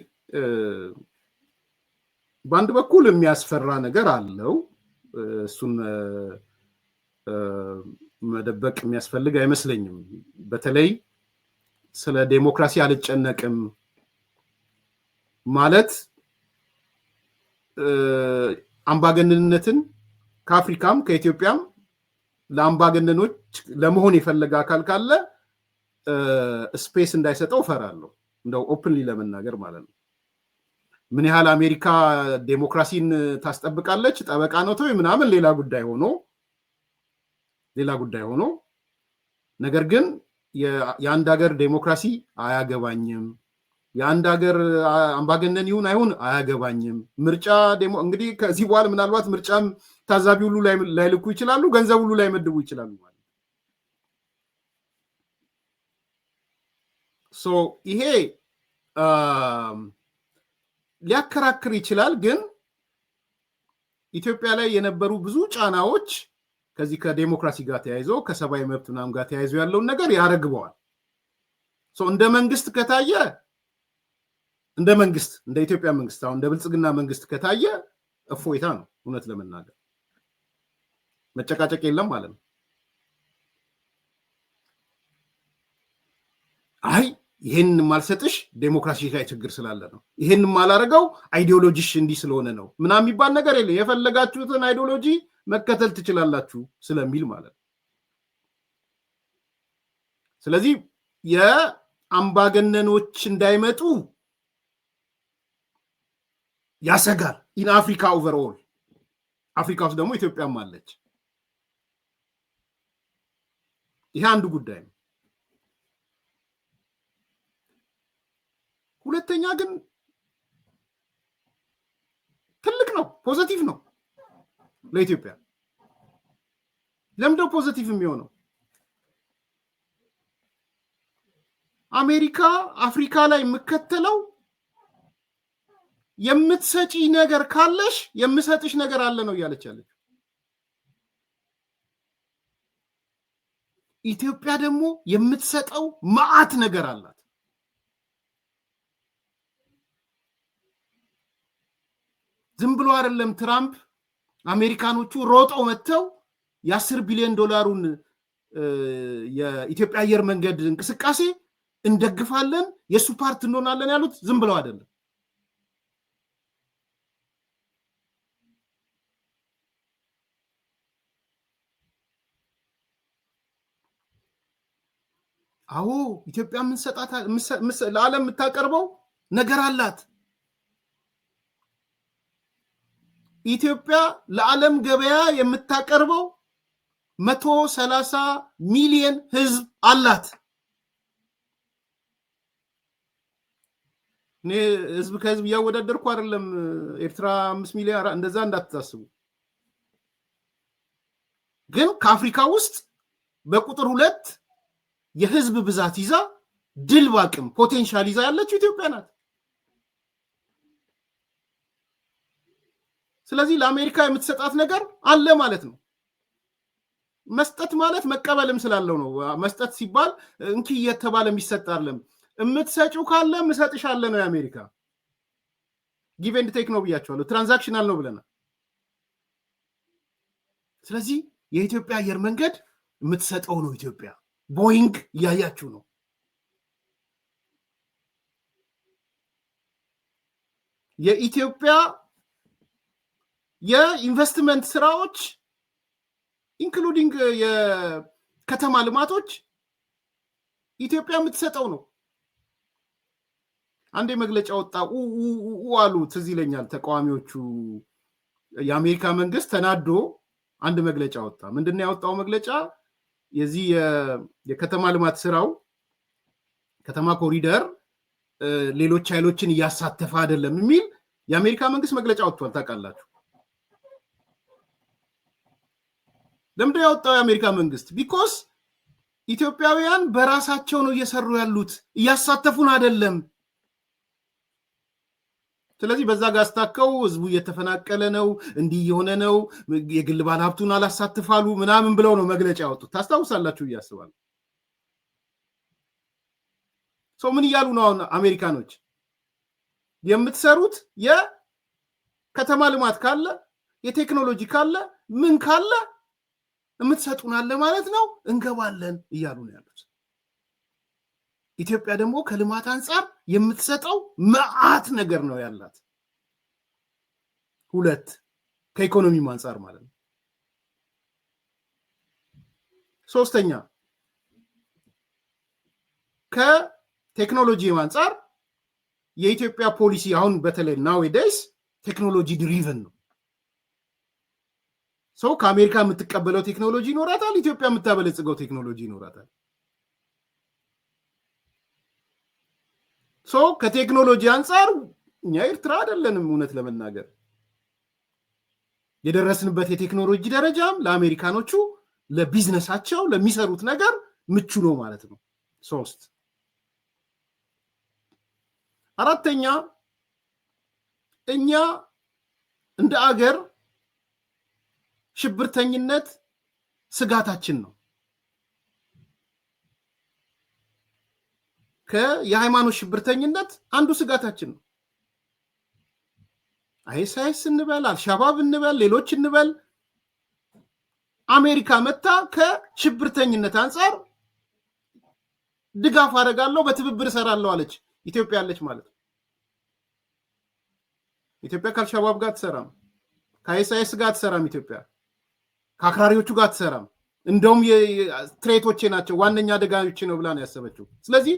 በአንድ በኩል የሚያስፈራ ነገር አለው። እሱን መደበቅ የሚያስፈልግ አይመስለኝም። በተለይ ስለ ዴሞክራሲ አልጨነቅም፣ ማለት አምባገነንነትን ከአፍሪካም ከኢትዮጵያም ለአምባገነኖች ለመሆን የፈለገ አካል ካለ ስፔስ እንዳይሰጠው ፈራለሁ። እንደው ኦፕንሊ ለመናገር ማለት ነው። ምን ያህል አሜሪካ ዴሞክራሲን ታስጠብቃለች ጠበቃ ነው ተወይ ምናምን ሌላ ጉዳይ ሆኖ ነገር ግን የአንድ ሀገር ዴሞክራሲ አያገባኝም፣ የአንድ ሀገር አምባገነን ይሁን አይሁን አያገባኝም። ምርጫ እንግዲህ ከዚህ በኋላ ምናልባት ምርጫም ታዛቢ ሁሉ ላይልኩ ይችላሉ፣ ገንዘብ ሁሉ ላይመድቡ ይችላሉ ማለት ይሄ ሊያከራክር ይችላል። ግን ኢትዮጵያ ላይ የነበሩ ብዙ ጫናዎች ከዚህ ከዴሞክራሲ ጋር ተያይዞ ከሰብአዊ መብት ምናምን ጋር ተያይዞ ያለውን ነገር ያረግበዋል። እንደ መንግስት ከታየ እንደ ኢትዮጵያ መንግስት አሁን እንደ ብልጽግና መንግስት ከታየ እፎይታ ነው። እውነት ለመናገር መጨቃጨቅ የለም ማለት ነው። አይ ይሄን ማልሰጥሽ ዴሞክራሲ ላይ ችግር ስላለ ነው፣ ይሄን ማላረገው አይዲዮሎጂሽ እንዲህ ስለሆነ ነው ምናምን የሚባል ነገር የለ። የፈለጋችሁትን አይዲዮሎጂ መከተል ትችላላችሁ ስለሚል ማለት ነው። ስለዚህ የአምባገነኖች እንዳይመጡ ያሰጋል። ኢን አፍሪካ ኦቨርኦል አፍሪካ ውስጥ ደግሞ ኢትዮጵያም አለች። ይሄ አንዱ ጉዳይ ነው። ሁለተኛ ግን ትልቅ ነው፣ ፖዚቲቭ ነው ለኢትዮጵያ። ለምንድነው ፖዚቲቭ የሚሆነው? አሜሪካ አፍሪካ ላይ የምከተለው የምትሰጪ ነገር ካለሽ የምሰጥሽ ነገር አለ ነው እያለች ያለች። ኢትዮጵያ ደግሞ የምትሰጠው መዓት ነገር አላት። ዝም ብሎ አይደለም ትራምፕ አሜሪካኖቹ ሮጠው መጥተው የ10 ቢሊዮን ዶላሩን የኢትዮጵያ አየር መንገድ እንቅስቃሴ እንደግፋለን የሱ ፓርት እንሆናለን ያሉት ዝም ብለው አይደለም። አዎ ኢትዮጵያ ለዓለም የምታቀርበው ነገር አላት። ኢትዮጵያ ለዓለም ገበያ የምታቀርበው 130 ሚሊዮን ህዝብ አላት። እኔ ህዝብ ከህዝብ እያወዳደርኩ አይደለም። ኤርትራ 5 ሚሊዮን እንደዛ እንዳትታስቡ። ግን ከአፍሪካ ውስጥ በቁጥር 2 የህዝብ ብዛት ይዛ ድል ባቅም ፖቴንሻል ይዛ ያለችው ኢትዮጵያ ናት። ስለዚህ ለአሜሪካ የምትሰጣት ነገር አለ ማለት ነው። መስጠት ማለት መቀበልም ስላለው ነው። መስጠት ሲባል እንኪ እየተባለ የሚሰጥ አይደለም። የምትሰጪው ካለ ምሰጥሻለ ነው። የአሜሪካ ጊቭ ኤንድ ቴክ ነው ብያቸዋለሁ። ትራንዛክሽናል ነው ብለናል። ስለዚህ የኢትዮጵያ አየር መንገድ የምትሰጠው ነው። ኢትዮጵያ ቦይንግ እያያችሁ ነው። የኢትዮጵያ የኢንቨስትመንት ስራዎች ኢንክሉዲንግ የከተማ ልማቶች ኢትዮጵያ የምትሰጠው ነው። አንዴ መግለጫ ወጣ አሉ፣ ትዝ ይለኛል። ተቃዋሚዎቹ የአሜሪካ መንግስት ተናዶ አንድ መግለጫ ወጣ። ምንድነው ያወጣው መግለጫ? የዚህ የከተማ ልማት ስራው ከተማ ኮሪደር ሌሎች ኃይሎችን እያሳተፈ አይደለም የሚል የአሜሪካ መንግስት መግለጫ ወጥቷል። ታውቃላችሁ? ለምንድነው ያወጣው የአሜሪካ መንግስት? ቢኮዝ ኢትዮጵያውያን በራሳቸው ነው እየሰሩ ያሉት፣ እያሳተፉን አይደለም። ስለዚህ በዛ ጋር አስታከው ህዝቡ እየተፈናቀለ ነው፣ እንዲህ የሆነ ነው፣ የግል ባለሀብቱን አላሳትፋሉ ምናምን ብለው ነው መግለጫ ያወጡት። ታስታውሳላችሁ እያስባሉ። ሰው ምን እያሉ ነው አሁን አሜሪካኖች? የምትሰሩት የከተማ ልማት ካለ የቴክኖሎጂ ካለ ምን ካለ የምትሰጡን አለ ማለት ነው፣ እንገባለን እያሉ ነው ያሉት። ኢትዮጵያ ደግሞ ከልማት አንፃር የምትሰጠው መዓት ነገር ነው ያላት። ሁለት ከኢኮኖሚ አንፃር ማለት ነው። ሶስተኛ ከቴክኖሎጂ አንፃር የኢትዮጵያ ፖሊሲ አሁን በተለይ ናውዴይስ ቴክኖሎጂ ድሪቨን ነው። ሰው ከአሜሪካ የምትቀበለው ቴክኖሎጂ ይኖራታል፣ ኢትዮጵያ የምታበለጽገው ቴክኖሎጂ ይኖራታል። ሰው ከቴክኖሎጂ አንፃር እኛ ኤርትራ አይደለንም። እውነት ለመናገር የደረስንበት የቴክኖሎጂ ደረጃም ለአሜሪካኖቹ ለቢዝነሳቸው ለሚሰሩት ነገር ምቹ ነው ማለት ነው። 3 አራተኛ እኛ እንደ አገር ሽብርተኝነት ስጋታችን ነው። የሃይማኖት ሽብርተኝነት አንዱ ስጋታችን ነው። አይኤስአይኤስ እንበል አልሻባብ እንበል ሌሎች እንበል አሜሪካ መታ ከሽብርተኝነት አንፃር ድጋፍ አደርጋለሁ በትብብር እሰራለሁ አለች። ኢትዮጵያ አለች ማለት ነው። ኢትዮጵያ ከአልሻባብ ጋር አትሰራም፣ ከአይኤስአይኤስ ጋር አትሰራም፣ ኢትዮጵያ ከአክራሪዎቹ ጋር አትሰራም። እንደውም ትሬቶቼ ናቸው ዋነኛ አደጋዎቼ ነው ብላ ነው ያሰበችው። ስለዚህ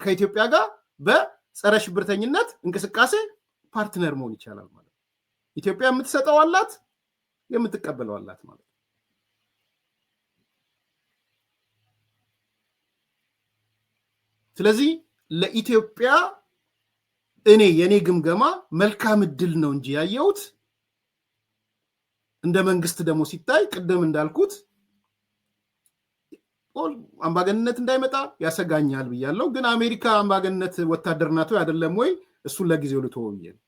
ከኢትዮጵያ ጋር በጸረ ሽብርተኝነት እንቅስቃሴ ፓርትነር መሆን ይቻላል ማለት ነው። ኢትዮጵያ የምትሰጠው አላት፣ የምትቀበለው አላት ማለት ነው። ስለዚህ ለኢትዮጵያ የኔ ግምገማ መልካም እድል ነው እንጂ ያየሁት እንደ መንግስት ደግሞ ሲታይ ቅድም እንዳልኩት አምባገነንነት እንዳይመጣ ያሰጋኛል ብያለሁ። ግን አሜሪካ አምባገነንነት ወታደር ናት አይደለም ወይ? እሱን ለጊዜው ልተወው ብዬ ነው።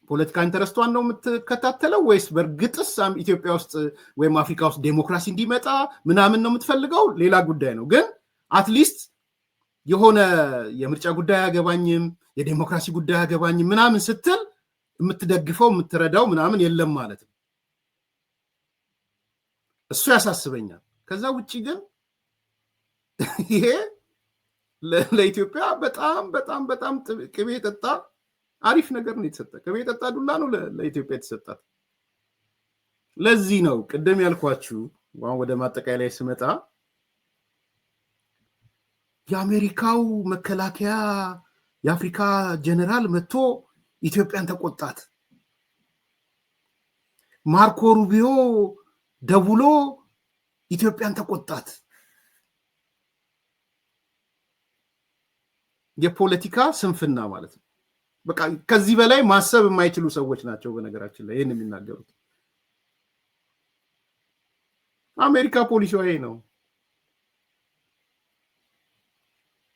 ፖለቲካ ኢንተረስቷን ነው የምትከታተለው ወይስ በእርግጥስ ኢትዮጵያ ውስጥ ወይም አፍሪካ ውስጥ ዴሞክራሲ እንዲመጣ ምናምን ነው የምትፈልገው? ሌላ ጉዳይ ነው። ግን አትሊስት የሆነ የምርጫ ጉዳይ አያገባኝም፣ የዴሞክራሲ ጉዳይ አያገባኝም ምናምን ስትል የምትደግፈው የምትረዳው ምናምን የለም ማለት ነው። እሱ ያሳስበኛል። ከዛ ውጪ ግን ይሄ ለኢትዮጵያ በጣም በጣም በጣም ቅቤ ጠጣ አሪፍ ነገር ነው የተሰጠ። ቅቤ ጠጣ ዱላ ነው ለኢትዮጵያ የተሰጣት። ለዚህ ነው ቅድም ያልኳችሁ አሁን ወደ ማጠቃለያ ስመጣ የአሜሪካው መከላከያ የአፍሪካ ጀነራል መጥቶ ኢትዮጵያን ተቆጣት። ማርኮ ሩቢዮ ደውሎ ኢትዮጵያን ተቆጣት። የፖለቲካ ስንፍና ማለት ነው። በቃ ከዚህ በላይ ማሰብ የማይችሉ ሰዎች ናቸው በነገራችን ላይ ይሄን የሚናገሩት። አሜሪካ ፖሊሲዋ ይሄ ነው።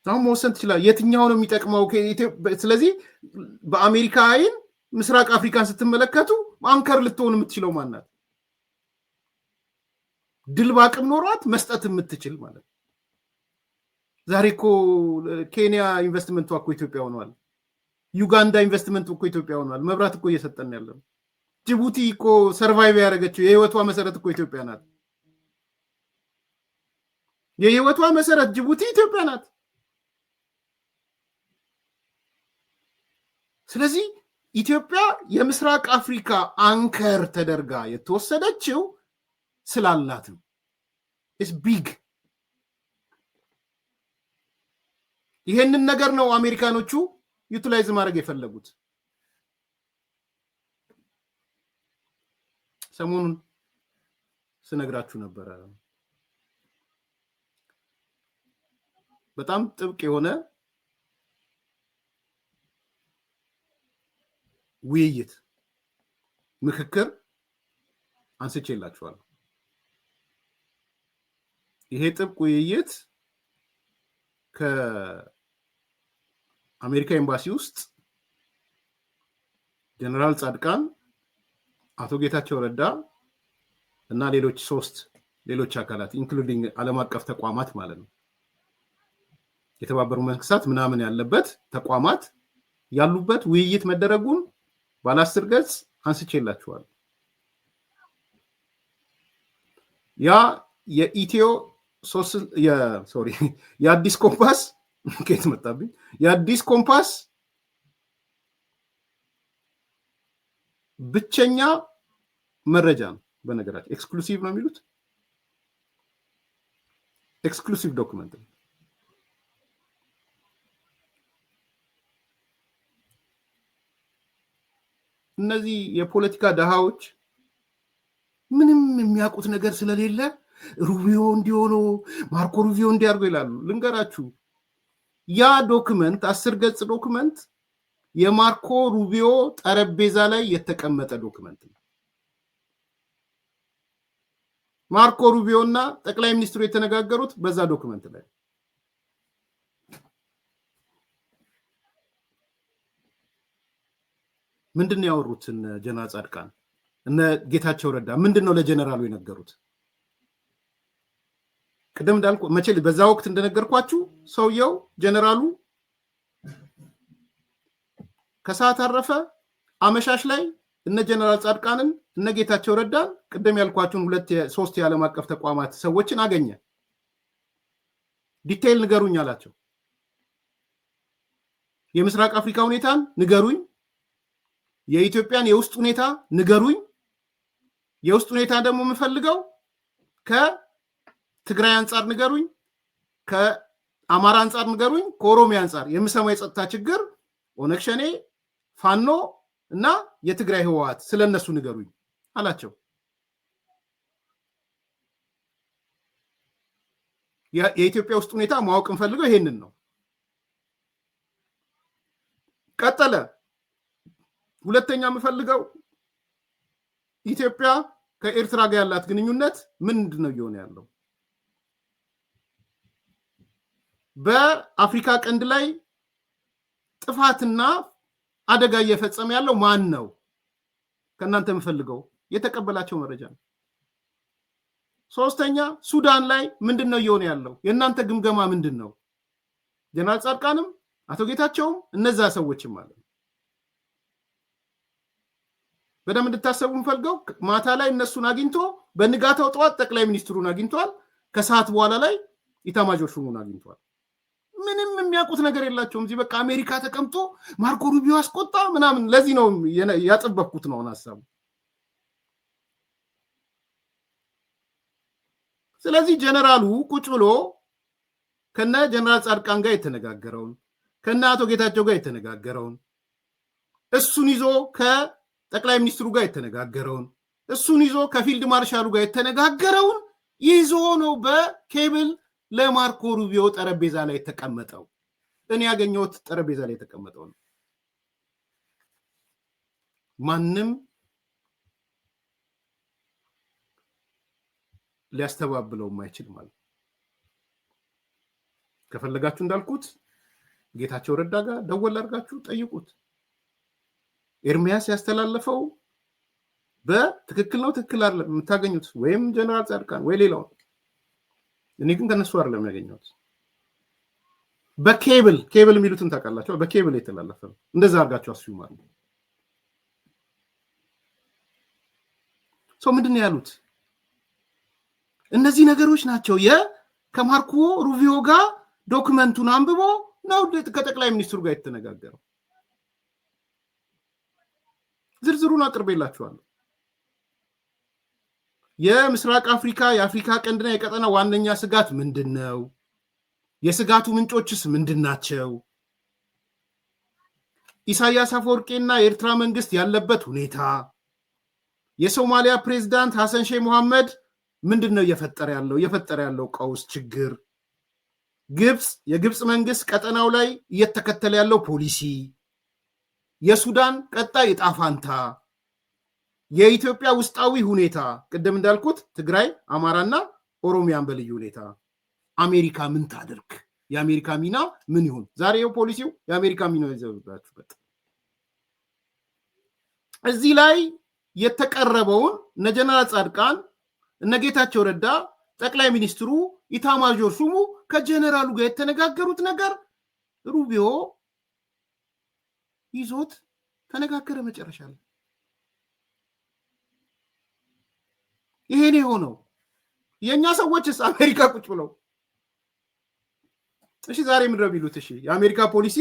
አሁን መወሰን ትችላለህ የትኛው ነው የሚጠቅመው። ስለዚህ በአሜሪካ አይን ምስራቅ አፍሪካን ስትመለከቱ አንከር ልትሆን የምትችለው ማናት? ድል ባቅም ኖሯት መስጠት የምትችል ማለት ነው። ዛሬ እኮ ኬንያ ኢንቨስትመንቷ እኮ ኢትዮጵያ ሆኗል። ዩጋንዳ ኢንቨስትመንት እኮ ኢትዮጵያ ሆኗል። መብራት እኮ እየሰጠን ያለው። ጅቡቲ እኮ ሰርቫይቭ ያደረገችው የህይወቷ መሰረት እኮ ኢትዮጵያ ናት። የህይወቷ መሰረት ጅቡቲ ኢትዮጵያ ናት። ስለዚህ ኢትዮጵያ የምስራቅ አፍሪካ አንከር ተደርጋ የተወሰደችው ስላላት ነው። ኢትስ ቢግ። ይሄንን ነገር ነው አሜሪካኖቹ ዩቲላይዝ ማድረግ የፈለጉት። ሰሞኑን ስነግራችሁ ነበረ በጣም ጥብቅ የሆነ ውይይት ምክክር አንስቼላችኋለሁ። ይሄ ጥብቅ ውይይት ከአሜሪካ ኤምባሲ ውስጥ ጀነራል ጻድቃን፣ አቶ ጌታቸው ረዳ እና ሌሎች 3 ሌሎች አካላት ኢንክሉዲንግ ዓለም አቀፍ ተቋማት ማለት ነው የተባበሩት መንግስታት ምናምን ያለበት ተቋማት ያሉበት ውይይት መደረጉን ባለ 10 ገጽ አንስቼላችኋለሁ። ያ የኢትዮ የአዲስ ኮምፓስ ከየት መጣብኝ? የአዲስ ኮምፓስ ብቸኛ መረጃ ነው። በነገራችን ኤክስክሉሲቭ ነው የሚሉት፣ ኤክስክሉሲቭ ዶክመንት ነው። እነዚህ የፖለቲካ ደሃዎች ምንም የሚያውቁት ነገር ስለሌለ ሩቢዮ እንዲሆኑ ማርኮ ሩቢዮ እንዲያርጉ ይላሉ። ልንገራችሁ፣ ያ ዶክመንት 10 ገጽ ዶክመንት የማርኮ ሩቢዮ ጠረጴዛ ላይ የተቀመጠ ዶክመንት ነው። ማርኮ ሩቢዮ እና ጠቅላይ ሚኒስትሩ የተነጋገሩት በዛ ዶክመንት ላይ። ምንድን ያወሩት እነ ጀነራል ጻድቃን እነ ጌታቸው ረዳ ምንድን ነው ለጀነራሉ የነገሩት? ቅድም እንዳልኩ መቼ በዛ ወቅት እንደነገርኳችሁ ሰውየው ጀነራሉ ከሰዓት አረፈ። አመሻሽ ላይ እነ ጀነራል ጻድቃንን እነ ጌታቸው ረዳን ቅድም ያልኳችሁን 2-3 የዓለም አቀፍ ተቋማት ሰዎችን አገኘ። ዲቴይል ንገሩኝ አላቸው። የምስራቅ አፍሪካ ሁኔታን ንገሩኝ፣ የኢትዮጵያን የውስጥ ሁኔታ ንገሩኝ። የውስጥ ሁኔታ ደግሞ የምፈልገው ከትግራይ አንጻር ንገሩኝ፣ ከአማራ አንጻር ንገሩኝ፣ ከኦሮሚያ አንጻር የምሰማው የጸጥታ ችግር ኦነግ ሸኔ፣ ፋኖ እና የትግራይ ህወሓት ስለነሱ ንገሩኝ አላቸው። የኢትዮጵያ ውስጥ ሁኔታ ማወቅ እንፈልገው ይሄንን ነው። ቀጠለ። ሁለተኛ የምፈልገው ኢትዮጵያ ከኤርትራ ጋር ያላት ግንኙነት ምንድን ነው እየሆነ ያለው? በአፍሪካ ቀንድ ላይ ጥፋትና አደጋ እየፈጸመ ያለው ማን ነው? ከእናንተ የምፈልገው የተቀበላቸው መረጃ ነው። ሶስተኛ ሱዳን ላይ ምንድን ነው እየሆነ ያለው? የእናንተ ግምገማ ምንድን ነው? ጀነራል ጻድቃንም አቶ ጌታቸውም እነዛ ሰዎችም ማለት ነው። በደንብ እንድታሰቡ የምፈልገው ማታ ላይ እነሱን አግኝቶ በንጋታው ጠዋት ጠቅላይ ሚኒስትሩን አግኝቷል። ከሰዓት በኋላ ላይ ኢታማዦር ሹሙን አግኝቷል። ምንም የሚያውቁት ነገር የላቸውም። እዚህ በቃ አሜሪካ ተቀምጦ ማርኮ ሩቢዮ አስቆጣ ምናምን። ለዚህ ነው ያጠበቅኩት ነው ሀሳቡ። ስለዚህ ጀነራሉ ቁጭ ብሎ ከነ ጀነራል ጻድቃን ጋር የተነጋገረውን ከነ አቶ ጌታቸው ጋር የተነጋገረውን እሱን ይዞ ከጠቅላይ ሚኒስትሩ ጋር የተነጋገረውን እሱን ይዞ ከፊልድ ማርሻሉ ጋር የተነጋገረውን ይዞ ነው በኬብል ለማርኮ ሩቢዮ ጠረጴዛ ላይ የተቀመጠው። እኔ ያገኘሁት ጠረጴዛ ላይ የተቀመጠው ነው። ማንም ሊያስተባብለው የማይችል ማለት። ከፈለጋችሁ እንዳልኩት ጌታቸው ረዳ ጋር ደወል አድርጋችሁ ጠይቁት። ኤርሚያስ ያስተላለፈው በትክክል ነው ትክክል አይደለም የምታገኙት ወይም ጀነራል ጻድቃን ወይ ሌላው። እኔ ግን ከነሱ አይደለም ያገኘሁት። በኬብል የሚሉትን ታውቃላችሁ? በኬብል የተላለፈ ነው። እንደዛ አድርጋችሁ አስዩ ማለት ነው። ሰው ምንድን ነው ያሉት? እነዚህ ነገሮች ናቸው። ከማርኮ ሩቢዮ ጋር ዶክመንቱን አንብቦ ነው ከጠቅላይ ሚኒስትሩ ጋር የተነጋገረው። ዝርዝሩን አቅርቤላችኋለሁ። የምስራቅ አፍሪካ የአፍሪካ ቀንድና የቀጠና ዋነኛ ስጋት ምንድን ነው? የስጋቱ ምንጮችስ ምንድን ናቸው? ኢሳያስ አፈወርቄና የኤርትራ መንግስት ያለበት ሁኔታ፣ የሶማሊያ ፕሬዝዳንት ሐሰን ሼህ መሐመድ ምንድን ነው እየፈጠረ ያለው ቀውስ ችግር፣ የግብፅ መንግስት ቀጠናው ላይ እየተከተለ ያለው ፖሊሲ፣ የሱዳን ቀጣይ ዕጣ ፈንታ፣ የኢትዮጵያ ውስጣዊ ሁኔታ፣ ቅድም እንዳልኩት ትግራይ፣ አማራና ኦሮሚያን በልዩ ሁኔታ፣ አሜሪካ ምን ታደርግ፣ የአሜሪካ ሚና ምን ይሁን? ዛሬው ፖሊሲው የአሜሪካ ሚና ይዘውባችሁበት። እዚህ ላይ የተቀረበውን እነ ጀነራል ጻድቃን እነ ጌታቸው ረዳ ጠቅላይ ሚኒስትሩ ኢታማዦር ሹሙ ከጀነራሉ ጋር የተነጋገሩት ነገር ሩቢዮ ይዞት ተነጋገረ። መጨረሻ ላይ ይሄን የሆነው የኛ ሰዎችስ አሜሪካ ቁጭ ብለው እሺ ዛሬ ምንድነው ቢሉት? እሺ የአሜሪካ ፖሊሲ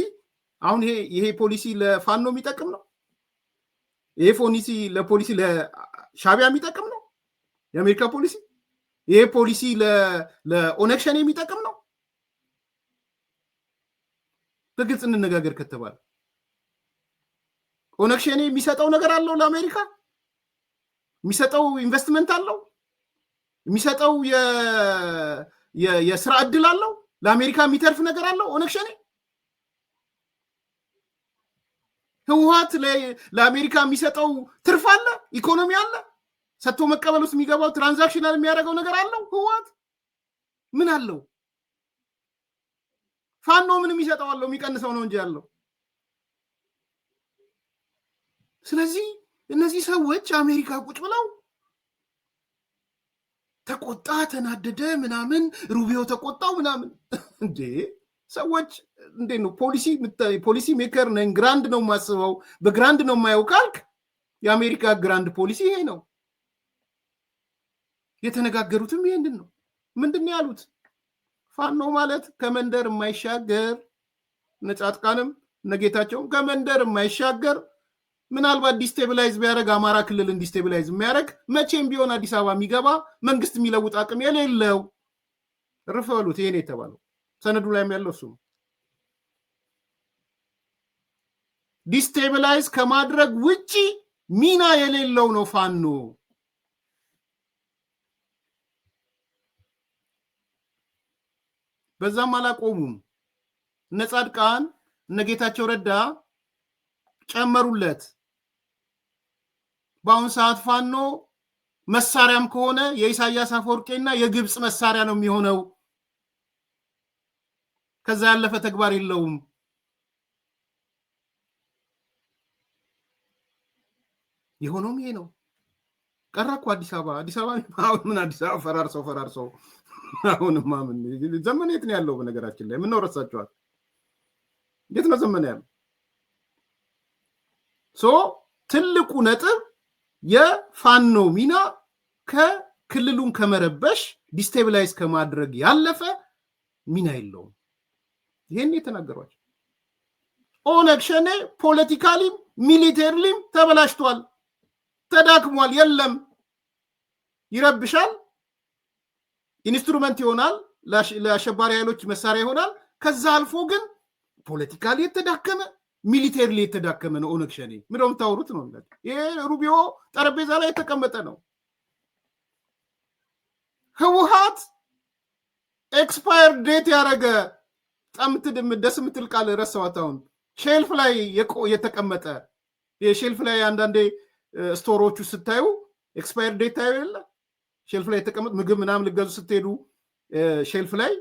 አሁን ይሄ ፖሊሲ ለፋኖ የሚጠቅም ነው? ይሄ ፖሊሲ ለሻቢያ የሚጠቅም ነው? የአሜሪካ ፖሊሲ ይሄ ፖሊሲ ለኦነግ ሸኔ የሚጠቅም ነው? በግልጽ እንነጋገር ከተባለ ኦነግ ሸኔ የሚሰጠው ነገር አለው ለአሜሪካ? የሚሰጠው ኢንቨስትመንት አለው? የሚሰጠው የስራ ዕድል አለው? ለአሜሪካ የሚተርፍ ነገር አለው ኦነግ ሸኔ? ህወሓት ለአሜሪካ የሚሰጠው ትርፍ አለ? ኢኮኖሚ አለ? ሰጥቶ መቀበል ውስጥ የሚገባው ትራንዛክሽናል የሚያደርገው ነገር አለው? ህወሓት ምን አለው? ፋኖ ምን የሚሰጠው አለው? የሚቀንሰው ነው እንጂ ያለው። ስለዚህ እነዚህ ሰዎች አሜሪካ ቁጭ ብለው ተቆጣ፣ ተናደደ፣ ምናምን ሩቢዮ ተቆጣው ምናምን እንዴ ሰዎች እንዴት ነው ፖሊሲ ሜከር ነኝ ግራንድ ነው ማስበው በግራንድ ነው የማየው ካልክ የአሜሪካ ግራንድ ፖሊሲ ይሄ ነው። የተነጋገሩትም ይሄንን ነው። ምንድን ነው ያሉት? ፋኖ ማለት ከመንደር የማይሻገር ነጫጥቃንም ነጌታቸውም ከመንደር የማይሻገር ምናልባት ዲስቴብላይዝ ቢያደርግ አማራ ክልልን ዲስቴብላይዝ የሚያደርግ መቼም ቢሆን አዲስ አበባ የሚገባ መንግስት የሚለውጥ አቅም የሌለው ርፈሉት። ይሄ ነው የተባለው። ሰነዱ ላይም ያለው እሱ ነው። ዲስቴብላይዝ ከማድረግ ውጪ ሚና የሌለው ነው ፋኖ። በዛም አላቆሙም። እነ ጻድቃን እነ ጌታቸው ረዳ ጨመሩለት። በአሁን ሰዓት ፋኖ መሳሪያም ከሆነ የኢሳያስ አፈወርቄና የግብፅ መሳሪያ ነው የሚሆነው። ከዛ ያለፈ ተግባር የለውም። የሆነውም ይሄ ነው። ቀረ እኮ አዲስ አበባ አሁን ምን አዲስ አበባ ፈራርሰው አሁንማ ምን ዘመን የት ነው ያለው? በነገራችን ላይ ምን ነው ረሳችኋል? የት ነው ዘመን ያለው? ትልቁ ነጥብ የፋኖ ሚና ከክልሉን ከመረበሽ ዲስቴብላይዝ ከማድረግ ያለፈ ሚና የለውም። ይሄን የተናገሯቸው ኦነግ ሸኔ ፖለቲካሊም ሚሊቴሪሊም ተበላሽቷል፣ ተዳክሟል። የለም ይረብሻል፣ ኢንስትሩመንት ይሆናል፣ ለአሸባሪ ኃይሎች መሳሪያ ይሆናል። ከዛ አልፎ ግን ፖለቲካሊ የተዳከመ ሚሊቴሪ የተዳከመ ነው ኦነግ ሸኔ። ምንድነው የምታወሩት ነው? ይሄ ሩቢዮ ጠረጴዛ ላይ የተቀመጠ ነው። ህወሓት ኤክስፓየር ዴት ያደረገ ደስ የምትል ቃል ረሳኋት። አሁን ሼልፍ ላይ የተቀመጠ የሼልፍ ላይ አንዳንዴ ስቶሮቹ ስታዩ ኤክስፓየር ዴት ታዩ የለ ሼልፍ ላይ የተቀመጠ ምግብ ምናምን ልገዙ ስትሄዱ ሼልፍ ላይ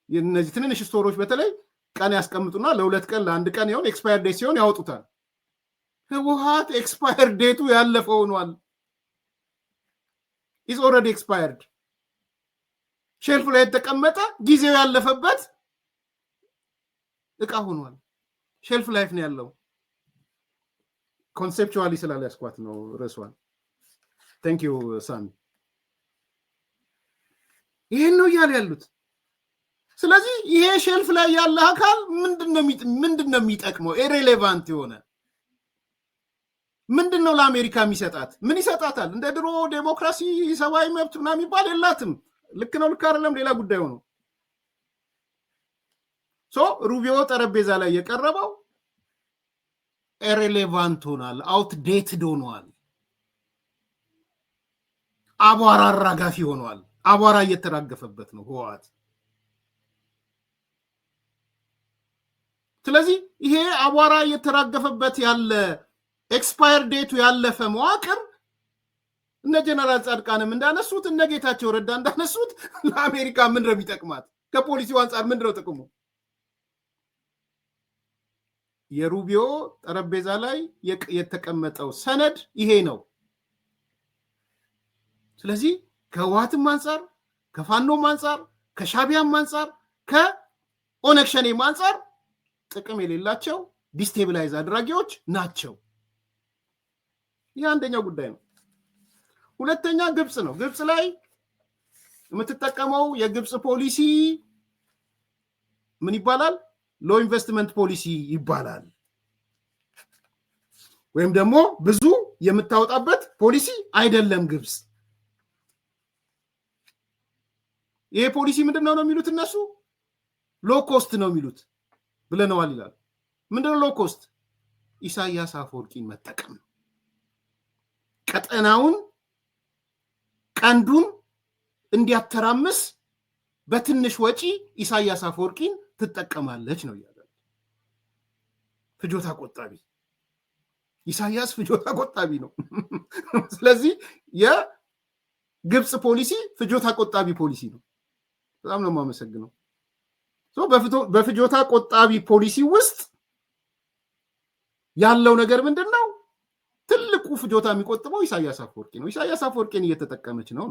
እነዚህ ትንንሽ ስቶሮች በተለይ ቀን ያስቀምጡና ለሁለት ቀን ለአንድ ቀን ይሆን ኤክስፓየር ዴት ሲሆን ያወጡታል። ህወሓት ኤክስፓየር ዴቱ ያለፈ ሆኗል። ኢዝ ኦልሬዲ ኤክስፓየርድ። ሼልፍ ላይ የተቀመጠ ጊዜው ያለፈበት እቃ ሆኗል። ሼልፍ ላይፍ ነው ያለው። ኮንሴፕቹዋሊ ስላልያስኳት ነው ርዕሷን። ቴንክ ዩ ሳሚ። ይሄን ነው እያሉ ያሉት። ስለዚህ ይሄ ሼልፍ ላይ ያለ አካል ምንድነው የሚጠቅመው? ኢሬሌቫንት የሆነ ምንድነው ለአሜሪካ የሚሰጣት? ምን ይሰጣታል? እንደ ድሮ ዴሞክራሲ፣ ሰብአዊ መብት ምናምን የሚባል የላትም። ልክ ነው ልክ አይደለም ሌላ ጉዳይ ሆኖ ሩቢዮ ጠረጴዛ ላይ የቀረበው ኢሬሌቫንት ሆኗል፣ አውትዴትድ ሆኗል፣ አቧራ አራጋፊ ሆኗል። አቧራ እየተራገፈበት ነው ህወሓት። ስለዚህ ይሄ አቧራ እየተራገፈበት ያለ ኤክስፓየር ዴቱ ያለፈ መዋቅር እነ ጀነራል ጻድቃንም እንዳነሱት እነ ጌታቸው ረዳ እንዳነሱት ለአሜሪካ ምንድነው የሚጠቅማት? ከፖሊሲው አንጻር ምንድነው ጥቅሙ? የሩቢዮ ጠረጴዛ ላይ የተቀመጠው ሰነድ ይሄ ነው። ስለዚህ ከህወሓትም አንጻር፣ ከፋኖም አንጻር፣ ከሻቢያም አንጻር፣ ከኦነግ ሸኔም አንጻር ጥቅም የሌላቸው ዲስቴብላይዝ አድራጊዎች ናቸው። ይህ አንደኛው ጉዳይ ነው። ሁለተኛ ግብፅ ነው። ግብፅ ላይ የምትጠቀመው የግብጽ ፖሊሲ ምን ይባላል? ሎ ኢንቨስትመንት ፖሊሲ ይባላል። ወይም ደግሞ ብዙ የምታወጣበት ፖሊሲ አይደለም ግብጽ። ይሄ ፖሊሲ ምንድነው ነው የሚሉት እነሱ? ሎ ኮስት ነው የሚሉት ብለነዋል ይላል። ምንድነው ሎ ኮስት? ኢሳያስ አፈወርቂን መጠቀም ነው። ቀጠናውን ቀንዱን እንዲያተራምስ በትንሽ ወጪ ኢሳያስ አፈወርቂን ትጠቀማለች ነው ያለው። ፍጆታ ቆጣቢ ኢሳያስ ፍጆታ ቆጣቢ ነው። ስለዚህ የግብጽ ፖሊሲ ፍጆታ ቆጣቢ ፖሊሲ ነው። በጣም ነው የማመሰግነው። በፍጆታ ቆጣቢ ፖሊሲ ውስጥ ያለው ነገር ምንድነው? ትልቁ ፍጆታ የሚቆጥበው ኢሳያስ አፈወርቂ ነው። ኢሳያስ አፈወርቂን እየተጠቀመች ነው።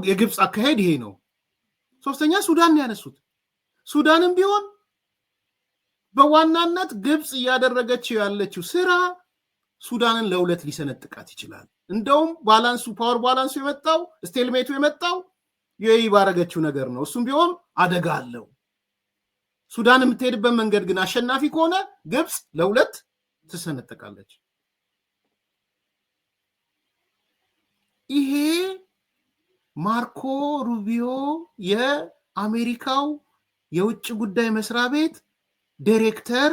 የግብጽ አካሄድ ይሄ ነው። ሶስተኛ ሱዳን ያነሱት። ሱዳንም ቢሆን በዋናነት ግብጽ እያደረገችው ያለችው ስራ ሱዳንን ለሁለት ሊሰነጥቃት ይችላል። እንደውም ፓወር ባላንሱ የመጣው ስቴልሜቱ የመጣው ዩኤኢ ባረገችው ነገር ነው። እሱም ቢሆን አደጋ አለው። ሱዳን የምትሄድበት መንገድ ግን አሸናፊ ከሆነ ግብጽ ለሁለት ትሰነጠቃለች። ይሄ ማርኮ ሩቢዮ የአሜሪካው የውጭ ጉዳይ መስሪያ ቤት ዳይሬክተር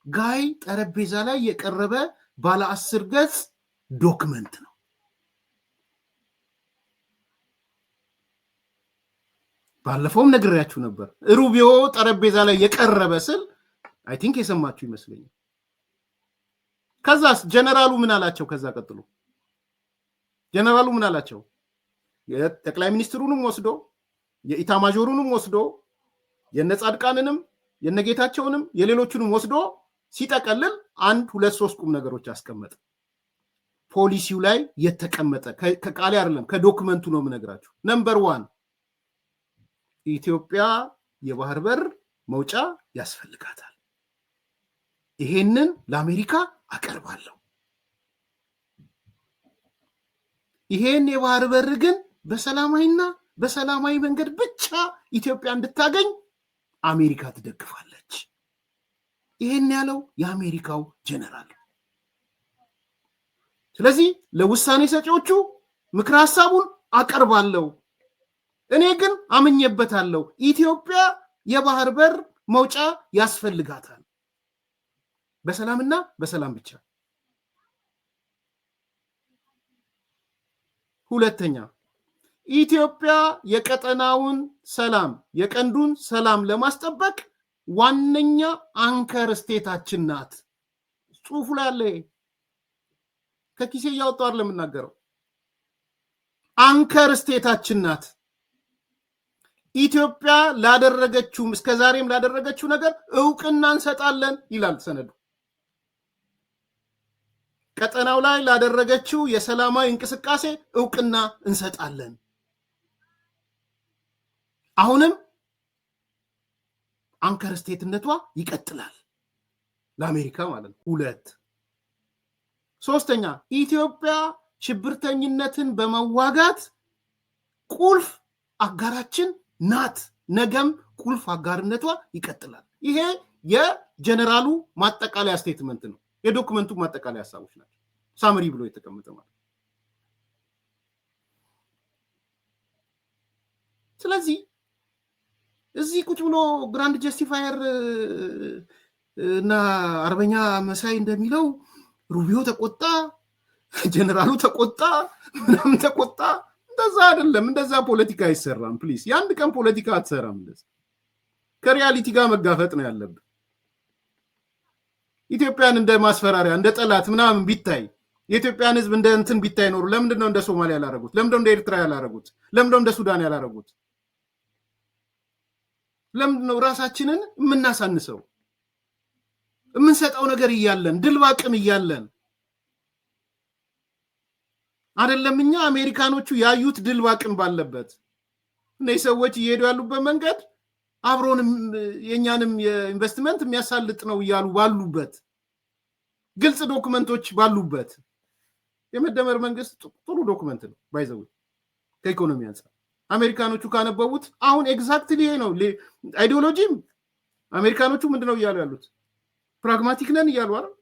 ጋይ ጠረጴዛ ላይ የቀረበ ባለ 10 ገጽ ዶክመንት ነው። ባለፈውም ነግሬያችሁ ነበር። ሩቢዮ ጠረጴዛ ላይ የቀረበ ስል አይ ቲንክ የሰማችሁ ይመስለኛል። ከዛስ ጀነራሉ ምን አላቸው? ከዛ ቀጥሎ ጀነራሉ ምን አላቸው? የጠቅላይ ሚኒስትሩንም ወስዶ የኢታማዦሩንም ወስዶ የነጻድቃንንም የነጌታቸውንም የሌሎቹንም ወስዶ ሲጠቀልል 1 2 3 ቁም ነገሮች አስቀመጠ። ፖሊሲው ላይ የተቀመጠ ከቃል አይደለም ከዶክመንቱ ነው የምነግራችሁ። ነምበር 1 ኢትዮጵያ የባህር በር መውጫ ያስፈልጋታል። ይሄንን ለአሜሪካ አቀርባለሁ። ይሄን የባህር በር ግን በሰላማዊ መንገድ ብቻ ኢትዮጵያ እንድታገኝ አሜሪካ ትደግፋለች። ይሄን ያለው የአሜሪካው ጀነራል። ስለዚህ ለውሳኔ ሰጪዎቹ ምክረ ሐሳቡን አቀርባለሁ። እኔ ግን አምኜበታለሁ። ኢትዮጵያ የባህር በር መውጫ ያስፈልጋታል፣ በሰላምና በሰላም ብቻ። ሁለተኛ ኢትዮጵያ የቀጠናውን ሰላም የቀንዱን ሰላም ለማስጠበቅ ዋነኛ አንከር ስቴታችን ናት። ጽሁፉ ላይ አለ። ከኪሴ እያወጣሁ አይደለም የምናገረው። አንከር ስቴታችን ናት። ኢትዮጵያ ላደረገችውም እስከዛሬም ላደረገችው ነገር እውቅና እንሰጣለን ይላል ሰነዱ። ቀጠናው ላይ ላደረገችው የሰላማዊ እንቅስቃሴ እውቅና እንሰጣለን። አሁንም አንከር ስቴትነቷ ይቀጥላል ለአሜሪካ ማለት ነው። 2 ሶስተኛ ኢትዮጵያ ሽብርተኝነትን በመዋጋት ቁልፍ አጋራችን ናት። ነገም ቁልፍ አጋርነቷ ይቀጥላል። ይሄ የጀነራሉ ማጠቃለያ ስቴትመንት ነው። የዶክመንቱ ማጠቃለያ ሐሳቦች ናቸው። ሳመሪ ብሎ የተቀመጠ ማለት። ስለዚህ እዚህ ቁጭ ብሎ ግራንድ ጀስቲፋየር እና አርበኛ መሳይ እንደሚለው ሩቢዮ ተቆጣ፣ ጀነራሉ ተቆጣ፣ ምናምን ተቆጣ። እንደዛ አይደለም። እንደዛ ፖለቲካ አይሰራም። ፕሊዝ የአንድ ቀን ፖለቲካ አትሰራም። እንደዛ ከሪያሊቲ ጋር መጋፈጥ ነው ያለብን። ኢትዮጵያን እንደ ማስፈራሪያ እንደ ጠላት ምናምን ቢታይ የኢትዮጵያን ሕዝብ እንደ እንትን ቢታይ ኖሩ ለምንድን ነው እንደ ሶማሊያ ያላረጉት? ለምንድን ነው እንደ ኤርትራ ያላረጉት? ለምንድን ነው እንደ ሱዳን ያላረጉት? ለምንድን ነው ራሳችንን የምናሳንሰው? የምንሰጠው ነገር እያለን ድልብ አቅም እያለን አይደለም። እኛ አሜሪካኖቹ ያዩት ድልብ አቅም ባለበት እነዚህ ሰዎች እየሄዱ ያሉበት መንገድ አብሮንም የኛንም የኢንቨስትመንት የሚያሳልጥ ነው እያሉ ባሉበት ግልጽ ዶክመንቶች ባሉበት የመደመር መንግስት ጥሩ ዶክመንት ነው ባይዘው ከኢኮኖሚ አንፃር አሜሪካኖቹ ካነበቡት አሁን ኤግዛክትሊ ይሄ ነው አይዲዮሎጂም። አሜሪካኖቹ ምንድነው እያሉ ያሉት? ፕራግማቲክ ነን እያሉ አይደል?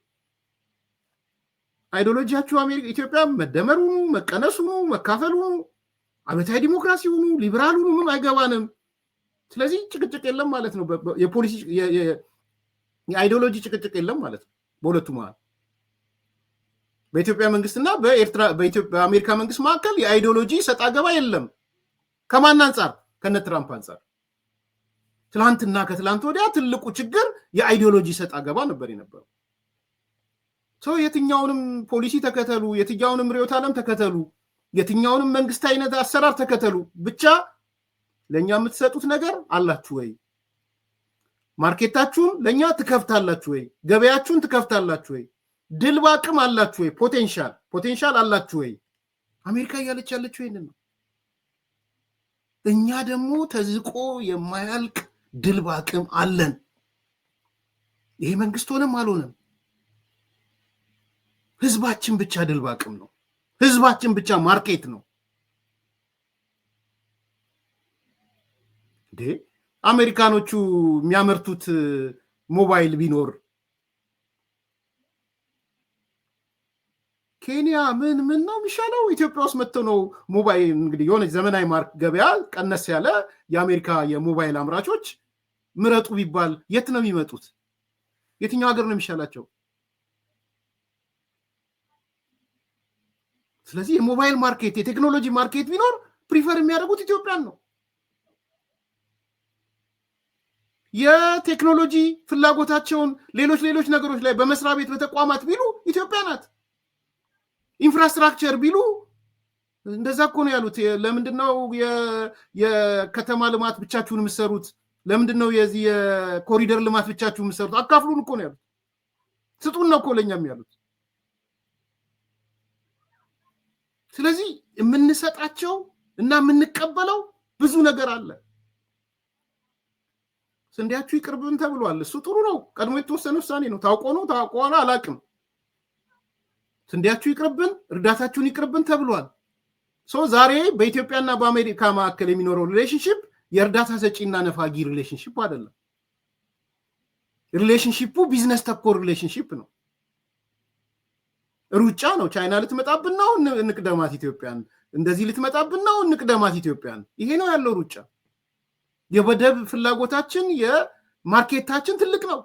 አይዲዮሎጂያቸው ኢትዮጵያ መደመሩ መቀነሱ መካፈሉ አብዮታዊ ዲሞክራሲ ሆኑ ሊበራል ሆኑ ምን አይገባንም። ስለዚህ ጭቅጭቅ የለም ማለት ነው። የፖሊሲ የአይዲዮሎጂ ጭቅጭቅ የለም ማለት ነው በሁለቱ መሀል በኢትዮጵያ መንግስትና በአሜሪካ መንግስት መካከል የአይዲዮሎጂ ሰጣ ገባ የለም። ከማን አንጻር? ከነ ትራምፕ አንጻር። ትላንትና ከትላንት ወዲያ ትልቁ ችግር የአይዲዮሎጂ ሰጣ ገባ ነበር የነበረው። የትኛውንም ፖሊሲ ተከተሉ፣ የትኛውንም ርዕዮተ ዓለም ተከተሉ፣ የትኛውንም መንግስት አይነት አሰራር ተከተሉ፣ ብቻ ለኛ የምትሰጡት ነገር አላችሁ ወይ? ማርኬታችሁን ለኛ ትከፍታላችሁ ወይ? ገበያችሁን ትከፍታላችሁ ወይ? ድል በአቅም አላችሁ ወይ? ፖቴንሻል አላችሁ ወይ? አሜሪካ እያለች ያለችው ይሄንን ነው። እኛ ደግሞ ተዝቆ የማያልቅ ድል በአቅም አለን። ይሄ መንግስት ሆነም አልሆነም ህዝባችን ብቻ ድል በአቅም ነው። ህዝባችን ብቻ ማርኬት ነው። አሜሪካኖቹ የሚያመርቱት ሞባይል ቢኖር ኬንያ ምን ነው የሚሻለው? ኢትዮጵያ ውስጥ መጥተው ነው ሞባይል እንግዲህ የሆነ ዘመናዊ ማርክ ገበያ ቀነስ ያለ የአሜሪካ የሞባይል አምራቾች ምረጡ ቢባል የት ነው የሚመጡት? የትኛው ሀገር ነው የሚሻላቸው? ስለዚህ የሞባይል ማርኬት የቴክኖሎጂ ማርኬት ቢኖር ፕሪፈር የሚያደርጉት ኢትዮጵያን ነው። የቴክኖሎጂ ፍላጎታቸውን ሌሎች ነገሮች ላይ በመስሪያ ቤት በተቋማት ቢሉ ኢትዮጵያ ናት። ኢንፍራስትራክቸር ቢሉ እንደዛ እኮ ነው ያሉት። ለምንድነው የከተማ ልማት ብቻችሁን የምትሰሩት? ለምንድነው የዚህ የኮሪደር ልማት ብቻችሁን የምትሰሩት? አካፍሉን እኮ ነው ያሉት። ስጡን ነው እኮ ለኛም ያሉት። ስለዚህ የምንሰጣቸው እና የምንቀበለው ብዙ ነገር አለ። ስንዴያችሁ ይቅርብን ተብሏል። እሱ ጥሩ ነው። ቀድሞ የተወሰነ ውሳኔ ነው። ታውቆ አላቅም። ስንዴያችሁ ይቅርብን፣ እርዳታችሁን ይቅርብን ተብሏል። ዛሬ በኢትዮጵያና በአሜሪካ መካከል የሚኖረው ሪሌሽንሽፕ የእርዳታ ሰጪና ነፋጊ ሪሌሽንሽፕ አይደለም። ሪሌሽንሽፑ ቢዝነስ ተኮር ሪሌሽንሽፕ ነው። ሩጫ ነው። ቻይና ልትመጣብን ነው እንቅደማት ኢትዮጵያን፣ እንደዚህ ልትመጣብን ነው እንቅደማት ኢትዮጵያን። ይሄ ነው ያለው ሩጫ። የወደብ ፍላጎታችን የማርኬታችን ትልቅ ነው።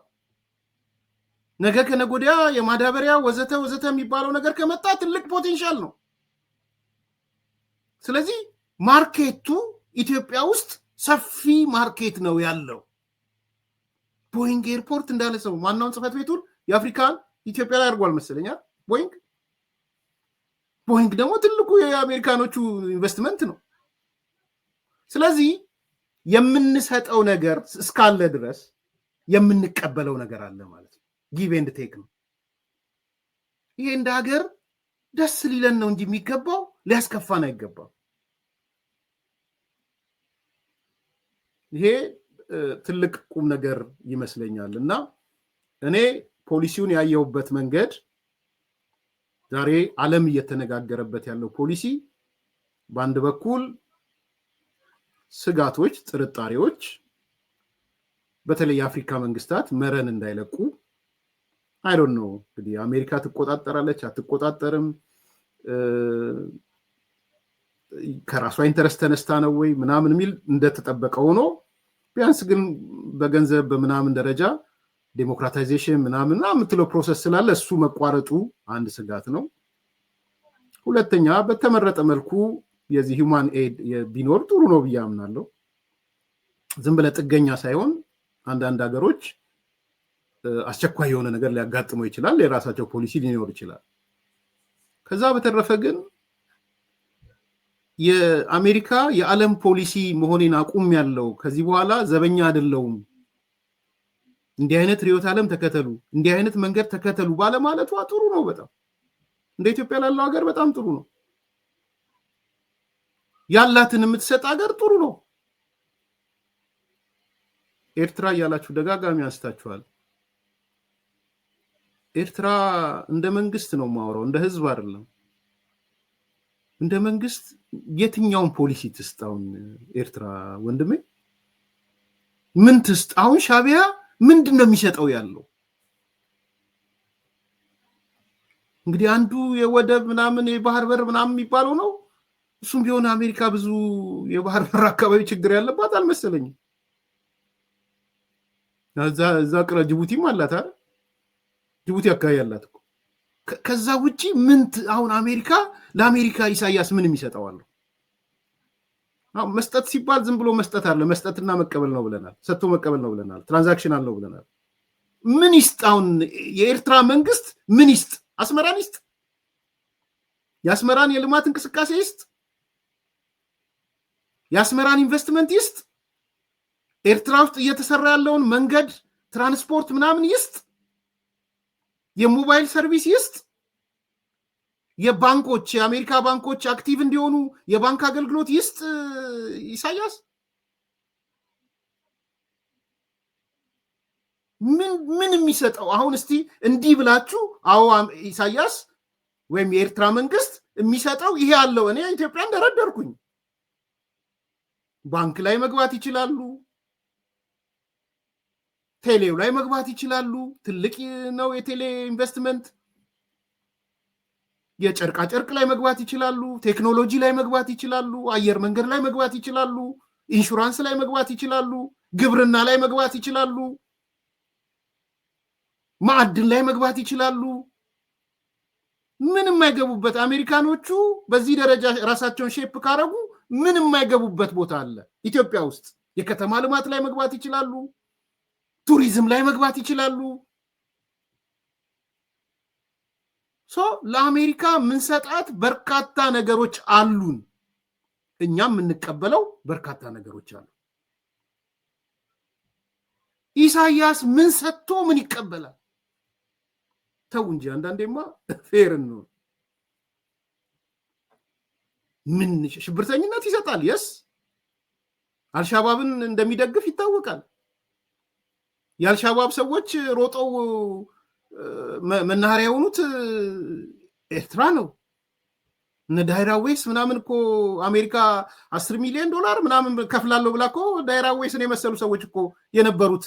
ነገ ከነጎዲያ የማዳበሪያ ወዘተ የሚባለው ነገር ከመጣ ትልቅ ፖቴንሻል ነው። ስለዚህ ማርኬቱ ኢትዮጵያ ውስጥ ሰፊ ማርኬት ነው ያለው። ቦይንግ ኤርፖርት እንዳለ ሰው ዋናውን ጽህፈት ቤቱን የአፍሪካን ኢትዮጵያ ላይ አድርጓል መሰለኛል። ቦይንግ ደግሞ ትልቁ የአሜሪካኖቹ ኢንቨስትመንት ነው። ስለዚህ የምንሰጠው ነገር እስካለ ድረስ የምንቀበለው ነገር አለ ማለት ነው። ጊቭ ኤንድ ቴክ ነው። ይሄ እንደ ሀገር ደስ ሊለን ነው እንጂ የሚገባው ሊያስከፋን አይገባም። ይሄ ትልቅ ቁም ነገር ይመስለኛል እና እኔ ፖሊሲውን ያየሁበት መንገድ ዛሬ ዓለም እየተነጋገረበት ያለው ፖሊሲ በአንድ በኩል ስጋቶች፣ ጥርጣሬዎች በተለይ የአፍሪካ መንግስታት መረን እንዳይለቁ አይዶን ነው እንግዲህ አሜሪካ ትቆጣጠራለች አትቆጣጠርም፣ ከራሷ ኢንተረስት ተነስታ ነው ወይ ምናምን የሚል እንደተጠበቀ ሆኖ ቢያንስ ግን በገንዘብ በምናምን ደረጃ ዴሞክራታይዜሽን ምናምን የምትለው ፕሮሰስ ስላለ እሱ መቋረጡ አንድ ስጋት ነው። ሁለተኛ በተመረጠ መልኩ የዚህ ሂውማን ኤድ ቢኖር ጥሩ ነው ብዬ አምናለሁ። ዝም ብለ ጥገኛ ሳይሆን አንዳንድ ሀገሮች አስቸኳይ የሆነ ነገር ሊያጋጥመው ይችላል፣ የራሳቸው ፖሊሲ ሊኖር ይችላል። ከዛ በተረፈ ግን የአሜሪካ የዓለም ፖሊሲ መሆኔን አቁም ያለው ከዚህ በኋላ ዘበኛ አይደለሁም፣ እንዲህ አይነት ርዕዮተ ዓለም ተከተሉ፣ እንዲህ አይነት መንገድ ተከተሉ ባለማለቷ ጥሩ ነው። በጣም እንደ ኢትዮጵያ ላለው ሀገር በጣም ጥሩ ነው። ያላትን የምትሰጥ ሀገር ጥሩ ነው። ኤርትራ እያላችሁ ደጋጋሚ አንስታችኋል። ኤርትራ እንደ መንግስት ነው የማወራው፣ እንደ ህዝብ አይደለም። እንደ መንግስት የትኛውን ፖሊሲ ትስጣውን ኤርትራ ወንድሜ ምን ትስጥ? አሁን ሻቢያ ምንድን ነው የሚሰጠው ያለው? እንግዲህ አንዱ የወደብ ምናምን የባህር በር ምናምን የሚባለው ነው። እሱም ቢሆን አሜሪካ ብዙ የባህር በር አካባቢ ችግር ያለባት አልመሰለኝም። እዛ ቅረ ጅቡቲም አላት አይደል? ጅቡቲ አካባቢ ያላት እኮ። ከዛ ውጪ ምን አሁን አሜሪካ ለአሜሪካ ኢሳያስ ምን የሚሰጠዋል? መስጠት ሲባል ዝም ብሎ መስጠት አለ። መስጠትና መቀበል ነው ብለናል። ሰጥቶ መቀበል ነው ብለናል። ትራንዛክሽን አለው ብለናል። ምን ይስጥ? አሁን የኤርትራ መንግስት ምን ይስጥ? አስመራን ይስጥ? የአስመራን የልማት እንቅስቃሴ ይስጥ? የአስመራን ኢንቨስትመንት ይስጥ? ኤርትራ ውስጥ እየተሰራ ያለውን መንገድ፣ ትራንስፖርት ምናምን ይስጥ? የሞባይል ሰርቪስ ይስጥ? የባንኮች የአሜሪካ ባንኮች አክቲቭ እንዲሆኑ የባንክ አገልግሎት ይስጥ? ኢሳያስ ምን የሚሰጠው? አሁን እስቲ እንዲህ ብላችሁ አዎ ኢሳያስ ወይም የኤርትራ መንግስት የሚሰጠው ይሄ ያለው እኔ ኢትዮጵያ እንደረደርኩኝ ባንክ ላይ መግባት ይችላሉ። ቴሌው ላይ መግባት ይችላሉ። ትልቅ ነው የቴሌ ኢንቨስትመንት። የጨርቃ ጨርቅ ላይ መግባት ይችላሉ። ቴክኖሎጂ ላይ መግባት ይችላሉ። አየር መንገድ ላይ መግባት ይችላሉ። ኢንሹራንስ ላይ መግባት ይችላሉ። ግብርና ላይ መግባት ይችላሉ። ማዕድን ላይ መግባት ይችላሉ። ምን የማይገቡበት አሜሪካኖቹ በዚህ ደረጃ ራሳቸውን ሼፕ ካረጉ ምን የማይገቡበት ቦታ አለ? ኢትዮጵያ ውስጥ የከተማ ልማት ላይ መግባት ይችላሉ። ቱሪዝም ላይ መግባት ይችላሉ። ለአሜሪካ ምንሰጣት በርካታ ነገሮች አሉን። እኛም የምንቀበለው በርካታ ነገሮች አሉ። ኢሳያስ ምን ሰጥቶ ምን ይቀበላል? ተው እንጂ አንዳንዴማ ፌር ነው። ምን ሽብርተኝነት ይሰጣል? የስ አልሻባብን እንደሚደግፍ ይታወቃል። የአልሻባብ ሰዎች ሮጠው መናኸሪያ የሆኑት ኤርትራ ነው። እነ ዳይራዌስ ምናምን እኮ አሜሪካ 10 ሚሊዮን ዶላር ምናምን ከፍላለሁ ብላ እኮ ዳይራዌስን የመሰሉ ሰዎች እኮ የነበሩት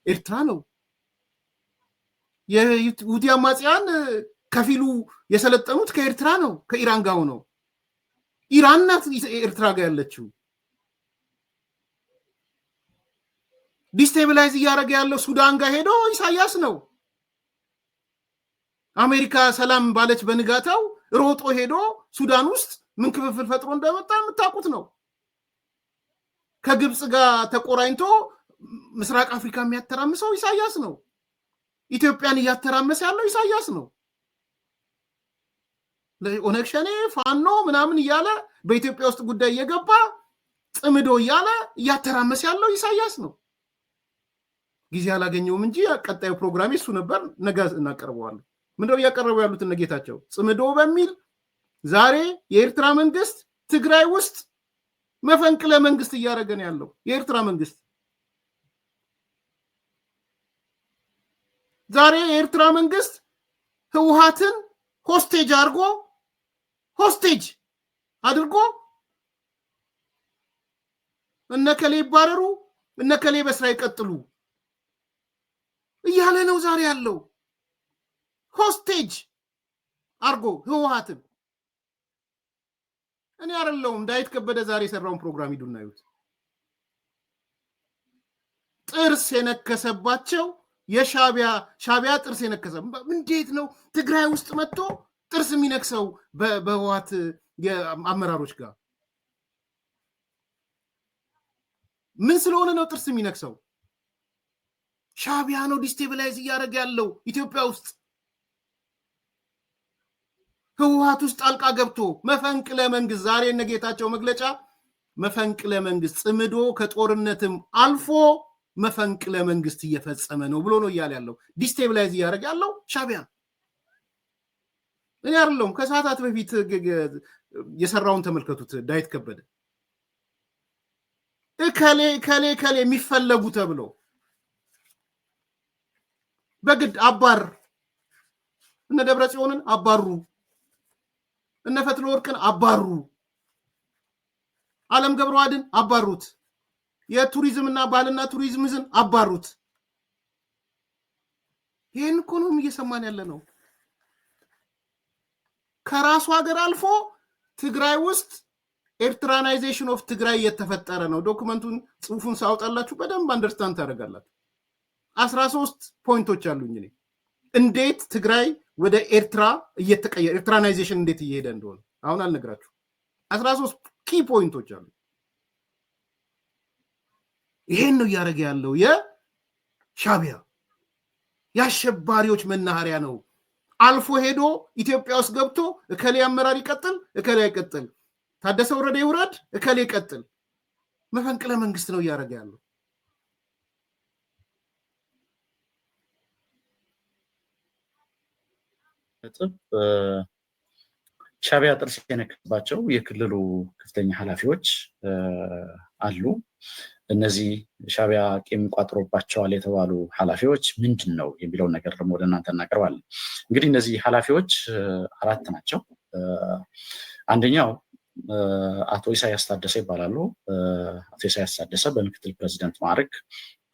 ኤርትራ ነው። የሁቲ አማጽያን ከፊሉ የሰለጠኑት ከኤርትራ ነው፣ ከኢራን ጋር ነው። ኢራን ናት ኤርትራ ጋር ያለችው። ዲስቴብላይዝ እያደረገ ያለው ሱዳን ጋር ሄዶ ኢሳያስ ነው። አሜሪካ ሰላም ባለች በንጋታው ሮጦ ሄዶ ሱዳን ውስጥ ምን ክፍፍል ፈጥሮ እንደመጣ የምታውቁት ነው። ከግብፅ ጋር ተቆራኝቶ ምስራቅ አፍሪካ የሚያተራምሰው ኢሳያስ ነው። ኢትዮጵያን እያተራመሰ ያለው ኢሳያስ ነው። ኦነግ ሸኔ ፋኖ ምናምን እያለ በኢትዮጵያ ውስጥ ጉዳይ እየገባ ጽምዶ እያለ እያተራመሰ ያለው ኢሳያስ ነው። ጊዜ አላገኘውም እንጂ ቀጣዩ ፕሮግራሜ እሱ ነበር። ነገ እናቀርበዋለን። ምንድነው እያቀረቡ ያሉት እነ ጌታቸው? ጽምዶ በሚል ዛሬ የኤርትራ መንግስት ትግራይ ውስጥ መፈንቅለ መንግስት እያደረገ ነው ያለው። የኤርትራ መንግስት ዛሬ የኤርትራ መንግስት ህወሓትን ሆስቴጅ አድርጎ እነከሌ ይባረሩ እነከሌ በስራ ይቀጥሉ እያለ ነው ዛሬ ያለው። ሆስቴጅ አርጎ ህወሓትን። እኔ አይደለሁም ዳዊት ከበደ ዛሬ የሰራውን ፕሮግራም ሂዱና ይዩት። ጥርስ የነከሰባቸው ሻቢያ ጥርስ የነከሰ እንዴት ነው ትግራይ ውስጥ መጥቶ ጥርስ የሚነክሰው? በህወሓት አመራሮች ጋር ምን ስለሆነ ነው ጥርስ የሚነክሰው? ሻቢያ ነው ዲስቴብላይዝ እያደረገ ያለው ኢትዮጵያ ውስጥ። ህወሓት ውስጥ ጣልቃ ገብቶ መፈንቅለ መንግስት፣ ዛሬ እነ ጌታቸው መግለጫ መፈንቅለ መንግስት ጽምዶ ከጦርነትም አልፎ መፈንቅለ መንግስት እየፈጸመ ነው ብሎ ነው እያለ ያለው። ዲስቴብላይዝ እያደረገ ያለው ሻቢያ። እኔ አይደለሁም። ከሰዓታት በፊት የሰራውን ተመልከቱት። ዳዊት ከበደ ከሌ የሚፈለጉ ተብሎ በግድ አባር እነ ደብረ ጽዮንን አባሩ። እነ ፈትለወርቅን አባሩ፣ ዓለም ገብረዋህድን አባሩት፣ የቱሪዝምና ባህልና ቱሪዝምን አባሩት። ይህን እኮ ነው እየሰማን ያለ ነው። ከራሱ ሀገር አልፎ ትግራይ ውስጥ ኤርትራናይዜሽን ኦፍ ትግራይ እየተፈጠረ ነው። ዶክመንቱን ጽሁፉን ሳውጣላችሁ በደንብ አንደርስታንድ ታደርጋላችሁ። 13 ፖይንቶች አሉኝ እኔ እንዴት ትግራይ ወደ ኤርትራ እየተቀየረ ኤርትራናይዜሽን እንዴት እየሄደ እንደሆነ አሁን አልነግራችሁ። 13 ኪ ፖይንቶች አሉ። ይሄን ነው እያደረገ ያለው የሻዕቢያ የአሸባሪዎች መናኸሪያ ነው። አልፎ ሄዶ ኢትዮጵያ ውስጥ ገብቶ እከሌ አመራር ይቀጥል፣ እከሌ አይቀጥል፣ ታደሰ ወረደ ይውረድ፣ እከሌ ይቀጥል። መፈንቅለ መንግስት ነው እያደረገ ያለው። ሻዕቢያ ጥርስ የነከሰባቸው የክልሉ ከፍተኛ ኃላፊዎች አሉ። እነዚህ ሻዕቢያ ቂም ቋጥሮባቸዋል የተባሉ ኃላፊዎች ምንድን ነው የሚለውን ነገር ደግሞ ወደ እናንተ እናቀርባለን። እንግዲህ እነዚህ ኃላፊዎች 4 ናቸው። አንደኛው አቶ ኢሳያስ ታደሰ ይባላሉ። አቶ ኢሳያስ ታደሰ በምክትል ፕሬዚደንት ማዕረግ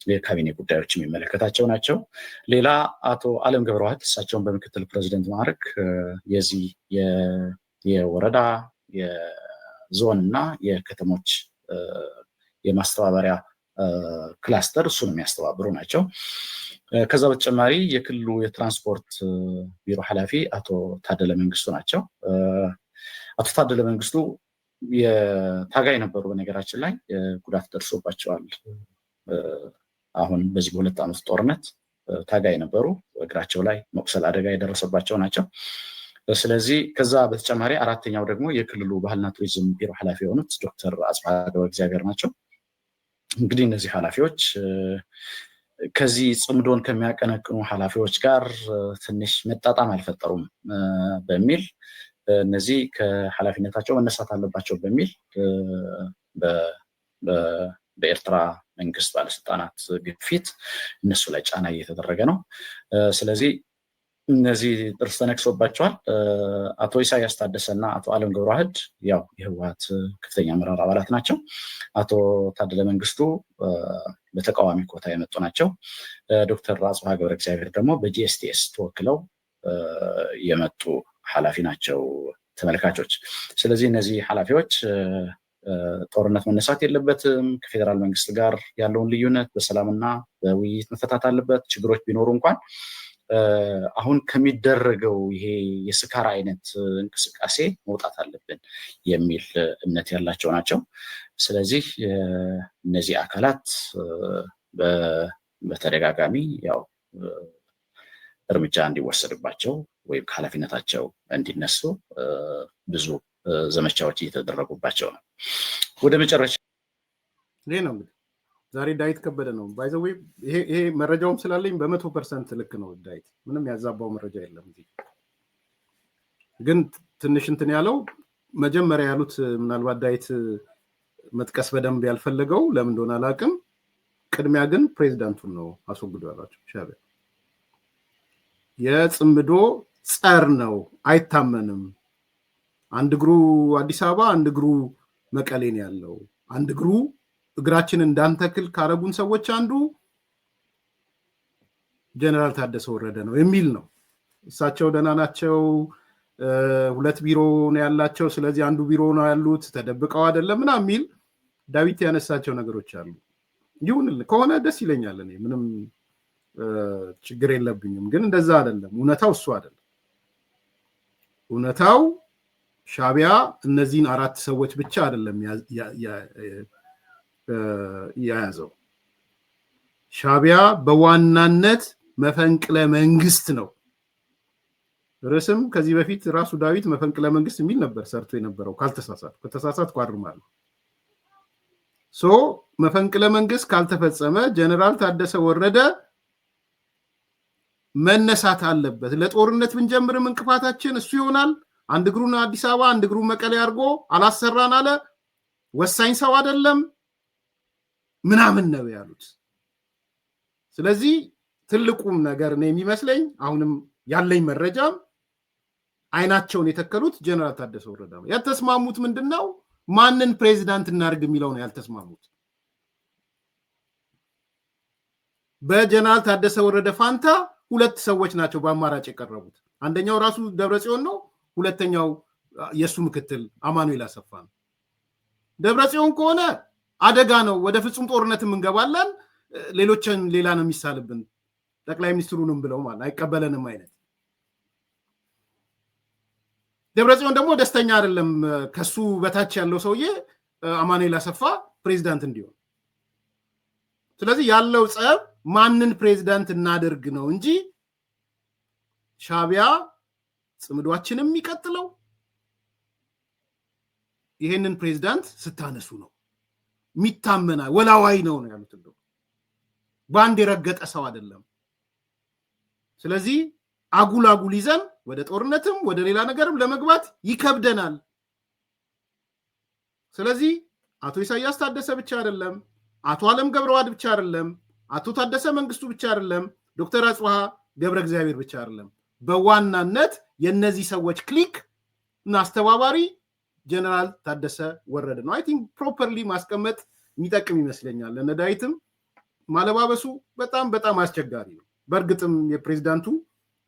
የካቢኔ ጉዳዮች የሚመለከታቸው ናቸው። ሌላ አቶ ዓለም ገብረዋህድ፣ እሳቸውን በምክትል ፕሬዚደንት ማዕረግ የዚህ የወረዳ የዞን እና የከተሞች የማስተባበሪያ ክላስተር እሱን የሚያስተባብሩ ናቸው። ከዛ በተጨማሪ የክልሉ የትራንስፖርት ቢሮ ኃላፊ አቶ ታደለ መንግስቱ ናቸው። አቶ ታደለ መንግስቱ የታጋይ ነበሩ። በነገራችን ላይ ጉዳት ደርሶባቸዋል። አሁን በዚህ በ2 ዓመት ጦርነት ታጋይ ነበሩ። እግራቸው ላይ መቁሰል አደጋ የደረሰባቸው ናቸው። ስለዚህ ከዛ በተጨማሪ 4ኛው ደግሞ የክልሉ ባህልና ቱሪዝም ቢሮ ኃላፊ የሆኑት ዶክተር አጽብሃ ገብረእግዚአብሔር ናቸው። እንግዲህ እነዚህ ኃላፊዎች ከዚህ ጽምዶን ከሚያቀነቅኑ ኃላፊዎች ጋር ትንሽ መጣጣም አልፈጠሩም በሚል እነዚህ ከኃላፊነታቸው መነሳት አለባቸው በሚል በኤርትራ መንግስት ባለስልጣናት ግፊት እነሱ ላይ ጫና እየተደረገ ነው። ስለዚህ እነዚህ ጥርስ ተነክሶባቸዋል። አቶ ኢሳያስ ታደሰና አቶ ዓለም ገብረዋህድ ያው የህወሓት ከፍተኛ አመራር አባላት ናቸው። አቶ ታደለ መንግስቱ በተቃዋሚ ኮታ የመጡ ናቸው። ዶክተር አጽብሃ ገብረእግዚአብሔር ደግሞ በጂኤስቲኤስ ተወክለው የመጡ ኃላፊ ናቸው ተመልካቾች። ስለዚህ እነዚህ ኃላፊዎች ጦርነት መነሳት የለበትም፣ ከፌዴራል መንግስት ጋር ያለውን ልዩነት በሰላምና በውይይት መፈታት አለበት፣ ችግሮች ቢኖሩ እንኳን አሁን ከሚደረገው ይሄ የስካር አይነት እንቅስቃሴ መውጣት አለብን የሚል እምነት ያላቸው ናቸው። ስለዚህ እነዚህ አካላት በተደጋጋሚ ያው እርምጃ እንዲወሰድባቸው ወይም ከኃላፊነታቸው እንዲነሱ ብዙ ዘመቻዎች እየተደረጉባቸው ነው። ወደ መጨረሻ ይሄ ነው እንግዲህ ዛሬ ዳዊት ከበደ ነው ባይዘዌ ይሄ መረጃውም ስላለኝ በ100% ልክ ነው። ዳዊት ምንም ያዛባው መረጃ የለም። ግን ትንሽ እንትን ያለው መጀመሪያ ያሉት ምናልባት ዳዊት መጥቀስ በደንብ ያልፈለገው ለምን እንደሆነ አላውቅም። ቅድሚያ ግን ፕሬዚዳንቱን ነው አስወግዶ ያላቸው። ሻዕቢያ የጽምዶ ጸር ነው፣ አይታመንም። አንድ እግሩ አዲስ አበባ፣ አንድ እግሩ መቀሌን ያለው፣ አንድ እግሩ እግራችን እንዳንተክል ካረጉን ሰዎች አንዱ ጀነራል ታደሰ ወረደ ነው የሚል ነው። እሳቸው ደህና ናቸው፣ 2 ቢሮ ነው ያላቸው፣ ስለዚህ አንዱ ቢሮ ነው ያሉት፣ ተደብቀው አይደለም ምናምን የሚል ዳዊት ያነሳቸው ነገሮች አሉ። ይሁን ከሆነ ደስ ይለኛል፣ እኔ ምንም ችግር የለብኝም። ግን እንደዛ አይደለም፣ እውነታው እሱ አይደለም። እውነታው ሻዕቢያ እነዚህን 4 ሰዎች ብቻ አይደለም የያዘው። ሻዕቢያ በዋናነት መፈንቅለ መንግስት ነው። ርዕስም ከዚህ በፊት ራሱ ዳዊት መፈንቅለ መንግስት የሚል ነበር ሰርቶ የነበረው ካልተሳሳት፣ ከተሳሳትኩ አርማለሁ። መፈንቅለ መንግስት ካልተፈጸመ ጀነራል ታደሰ ወረደ መነሳት አለበት። ለጦርነት ብንጀምርም እንቅፋታችን እሱ ይሆናል። አንድ እግሩን አዲስ አበባ፣ አንድ እግሩን መቀሌ አድርጎ አላሰራን አለ። ወሳኝ ሰው አይደለም ምናምን ነው ያሉት። ስለዚህ ትልቁም ነገር ነው የሚመስለኝ፣ አሁንም ያለኝ መረጃም አይናቸውን የተከሉት ጀነራል ታደሰ ወረደ ነው። ያልተስማሙት ምንድነው? ማንን ፕሬዚዳንት እናድርግ የሚለው ነው ያልተስማሙት። በጀነራል ታደሰ ወረደ ፋንታ ሁለት ሰዎች ናቸው በአማራጭ የቀረቡት። አንደኛው ራሱ ደብረጽዮን ነው፣ ሁለተኛው የሱ ምክትል አማኑኤል አሰፋ ነው። ደብረጽዮን ከሆነ አደጋ ነው፣ ወደ ፍጹም ጦርነትም እንገባለን፣ ሌሎችን ሌላ ነው የሚሳልብን፣ ጠቅላይ ሚኒስትሩንም ብለው ማለት አይቀበለንም አይነት። ደብረጽዮን ደግሞ ደስተኛ አይደለም ከሱ በታች ያለው ሰውዬ አማኑኤል አሰፋ ፕሬዚዳንት እንዲሆን። ስለዚህ ያለው ጸብ ማንን ፕሬዚዳንት እናደርግ ነው እንጂ ሻዕቢያ ጽምዷችንም የሚቀጥለው ይሄንን ፕሬዚዳንት ስታነሱ ነው፣ የሚታመና ወላዋይ ነው ያሉት። እንደው ባንድ የረገጠ ሰው አይደለም። ስለዚህ አጉል ይዘን ወደ ጦርነትም ወደ ሌላ ነገርም ለመግባት ይከብደናል። ስለዚህ አቶ ኢሳያስ ታደሰ ብቻ አይደለም፣ አቶ አለም ገብረዋህድ ብቻ አይደለም፣ አቶ ታደሰ መንግስቱ ብቻ አይደለም፣ ዶክተር አጽብሃ ገብረ እግዚአብሔር ብቻ አይደለም። በዋናነት የነዚህ ሰዎች ክሊክ እና አስተባባሪ ጀነራል ታደሰ ወረደ ነው። አይ ቲንክ ፕሮፐርሊ ማስቀመጥ የሚጠቅም ይመስለኛል። ለነዳይትም ማለባበሱ በጣም አስቸጋሪ ነው። በእርግጥም የፕሬዚዳንቱ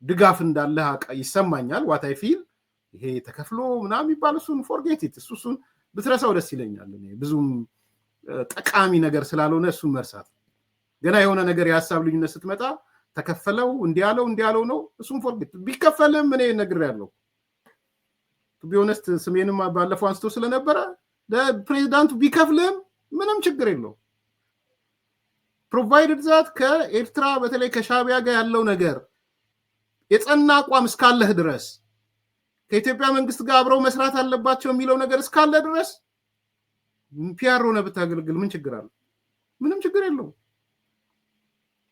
ድጋፍ እንዳለ ይሰማኛል። ዋታይ ፊል ይሄ ተከፍሎ ምናምን የሚባል እሱን ፎርጌት ኢት እሱን ብትረሳው ደስ ይለኛል። ብዙም ጠቃሚ ነገር ስላልሆነ እሱን መርሳት። ገና የሆነ ነገር የሀሳብ ልዩነት ስትመጣ ተከፈለው እንዲያለው ነው፣ እሱን ፎርጌት። ቢከፈልም እኔ ነግሬያለሁ። ቱ ቢ ኦነስት ስሜንም ባለፈው አንስቶ ስለነበረ ፕሬዚዳንቱ ቢከፍልም ምንም ችግር የለው። ፕሮቫይድድ ዛት ከኤርትራ በተለይ ከሻዕቢያ ጋር ያለው ነገር የጸና አቋም እስካለህ ድረስ ከኢትዮጵያ መንግስት ጋር አብረው መስራት አለባቸው የሚለው ነገር እስካለ ድረስ ፒአር ሆነ ብታገልግል ምን ችግር አለ? ምንም ችግር የለው።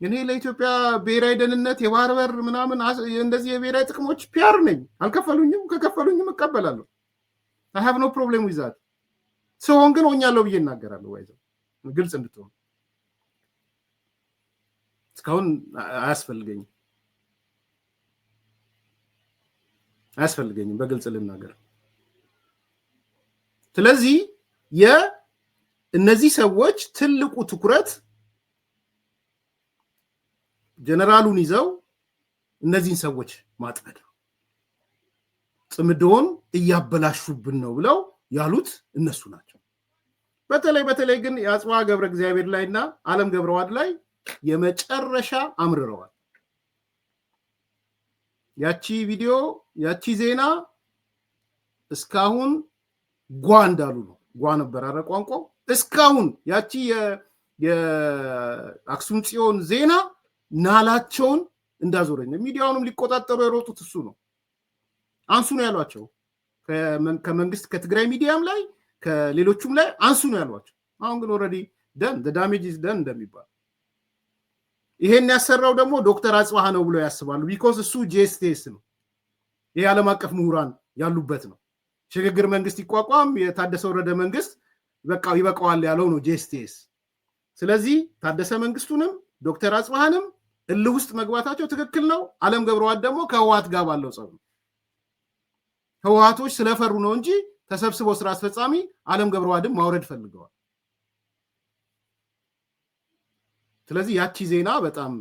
እኔ ለኢትዮጵያ ብሔራዊ ደህንነት የባህር በር ምናምን እንደዚህ የብሔራዊ ጥቅሞች ፒአር ነኝ። አልከፈሉኝም፣ ከከፈሉኝም እቀበላለሁ። አይ ሃቭ ኖ ፕሮብሌም ዊዝ ዛት። ሰውን ግን ሆኛለሁ ብዬ እናገራለሁ። ወይዘው ግልጽ እንድትሆን እስካሁን አያስፈልገኝም በግልጽ ልናገር። ስለዚህ የእነዚህ ሰዎች ትልቁ ትኩረት ጀነራሉን ይዘው እነዚህን ሰዎች ማጥመድ ነው። ጽምዶን እያበላሹብን ነው ብለው ያሉት እነሱ ናቸው። በተለይ ግን የአጽብሃ ገብረ እግዚአብሔር ላይና አለም ገብረዋህድ ላይ የመጨረሻ አምርረዋል። ያቺ ቪዲዮ ያቺ ዜና እስካሁን ጓ እንዳሉ ነው። ጓ ነበር አረ ቋንቋው። እስካሁን ያቺ የአክሱም ጽዮን ዜና ናላቸውን እንዳዞረኝ ሚዲያውንም ሊቆጣጠሩ የሮጡት እሱ ነው። አንሱ ነው ያሏቸው። ከመንግስት ከትግራይ ሚዲያም ላይ ከሌሎቹም ላይ አንሱ ነው ያሏቸው። አሁን ግን ኦልሬዲ ደን the damage is done እንደሚባል ይሄን ያሰራው ደግሞ ዶክተር አጽብሃ ነው ብሎ ያስባሉ። ቢኮዝ እሱ ጄስቴስ ነው፣ ይሄ ዓለም አቀፍ ምሁራን ያሉበት ነው። ሽግግር መንግስት ይቋቋም የታደሰ ወረደ መንግስት በቃ ይበቃዋል ያለው ነው ጄስቴስ። ስለዚህ ታደሰ መንግስቱንም ዶክተር አጽብሃንም እልህ ውስጥ መግባታቸው ትክክል ነው። አለም ገብረዋህድ ደግሞ ከህወሓት ጋር ባለው ጸብ ነው። ህወሓቶች ስለፈሩ ነው እንጂ ተሰብስበው ስራ አስፈጻሚ አለም ገብረዋህድም ማውረድ ፈልገዋል። ስለዚህ ያቺ ዜና በጣም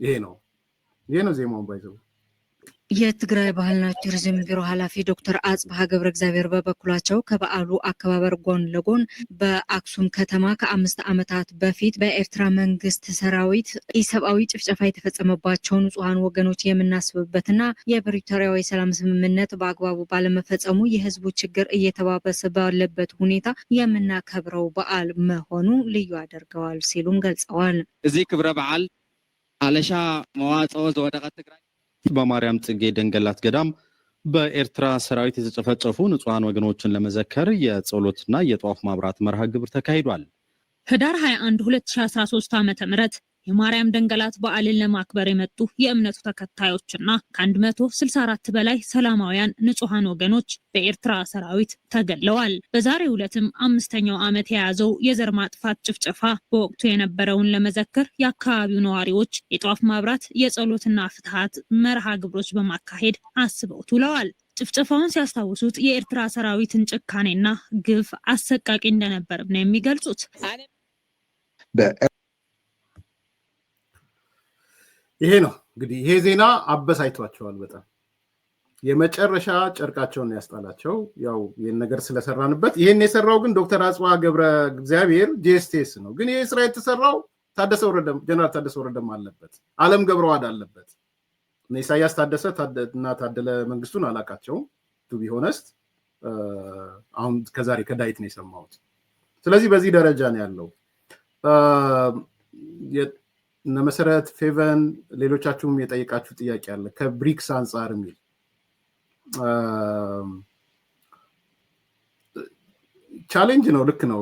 ይሄ ነው ዜማውን ባይዘው። የትግራይ ባህልና ቱሪዝም ቢሮ ኃላፊ ዶክተር አጽብሃ ገብረ እግዚአብሔር በበኩላቸው ከበዓሉ አከባበር ጎን ለጎን በአክሱም ከተማ ከ5 ዓመታት በፊት በኤርትራ መንግስት ሰራዊት ኢሰብአዊ ጭፍጨፋ የተፈጸመባቸው ንጹሃን ወገኖች የምናስብበትና የፕሪቶሪያው የሰላም ስምምነት በአግባቡ ባለመፈጸሙ የህዝቡ ችግር እየተባበሰ ባለበት ሁኔታ የምናከብረው በዓል መሆኑ ልዩ አድርገዋል ሲሉም ገልጸዋል። እዚ ክብረ በዓል አለሻ መዋጽኦ ዘወደቀ ትግራይ በማርያም ጽጌ ደንገላት ገዳም በኤርትራ ሰራዊት የተጨፈጨፉ ንጹሃን ወገኖችን ለመዘከር የጸሎትና የጧፍ ማብራት መርሃ ግብር ተካሂዷል። ህዳር 21 2013 ዓ.ም የማርያም ደንገላት በዓልን ለማክበር የመጡ የእምነቱ ተከታዮችና ከ164 በላይ ሰላማውያን ንጹሃን ወገኖች በኤርትራ ሰራዊት ተገለዋል። በዛሬው ዕለትም 5ኛው ዓመት የያዘው የዘር ማጥፋት ጭፍጨፋ በወቅቱ የነበረውን ለመዘከር የአካባቢው ነዋሪዎች የጧፍ ማብራት፣ የጸሎትና ፍትሃት መርሃ ግብሮች በማካሄድ አስበውት ውለዋል። ጭፍጨፋውን ሲያስታውሱት የኤርትራ ሰራዊትን ጭካኔና ግፍ አሰቃቂ እንደነበርም ነው የሚገልጹት። ይሄ ነው እንግዲህ ይሄ ዜና አበሳይቷቸዋል በጣም የመጨረሻ ጨርቃቸውን ያስጣላቸው። ያው ይሄን ነገር ስለሰራንበት ይሄን የሰራው ግን ዶክተር አጽባ ገብረ እግዚአብሔር ጄስቴስ ነው። ግን ይሄ ስራ የተሰራው ጀነራል ታደሰ ወረደም አለበት፣ አለም ገብረዋድ አለበት። ኢሳያስ ታደሰ እና ታደለ መንግስቱን አላቃቸውም ቱ ቢ ሆነስት። አሁን ከዛሬ ከዳይት ነው የሰማሁት። ስለዚህ በዚህ ደረጃ ነው ያለው። እነ መሰረት ፌቨን ሌሎቻችሁም የጠየቃችሁ ጥያቄ አለ ከብሪክስ አንጻር የሚል ቻሌንጅ ነው። ልክ ነው።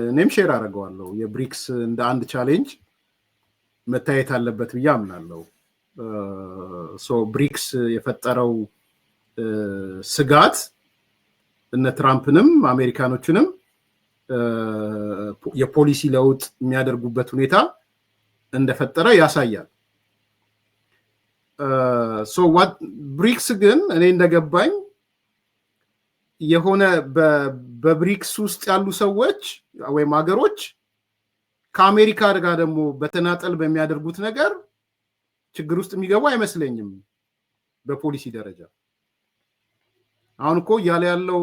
እኔም ሼር አደርገዋለሁ። የብሪክስ እንደ አንድ ቻሌንጅ መታየት አለበት ብዬ አምናለሁ። ብሪክስ የፈጠረው ስጋት እነ ትራምፕንም አሜሪካኖችንም የፖሊሲ ለውጥ የሚያደርጉበት ሁኔታ እንደፈጠረ ያሳያል። ብሪክስ ግን እኔ እንደገባኝ የሆነ በብሪክስ ውስጥ ያሉ ሰዎች ወይም ሀገሮች ከአሜሪካ ጋር ደግሞ በተናጠል በሚያደርጉት ነገር ችግር ውስጥ የሚገቡ አይመስለኝም። በፖሊሲ ደረጃ አሁን እኮ እያለ ያለው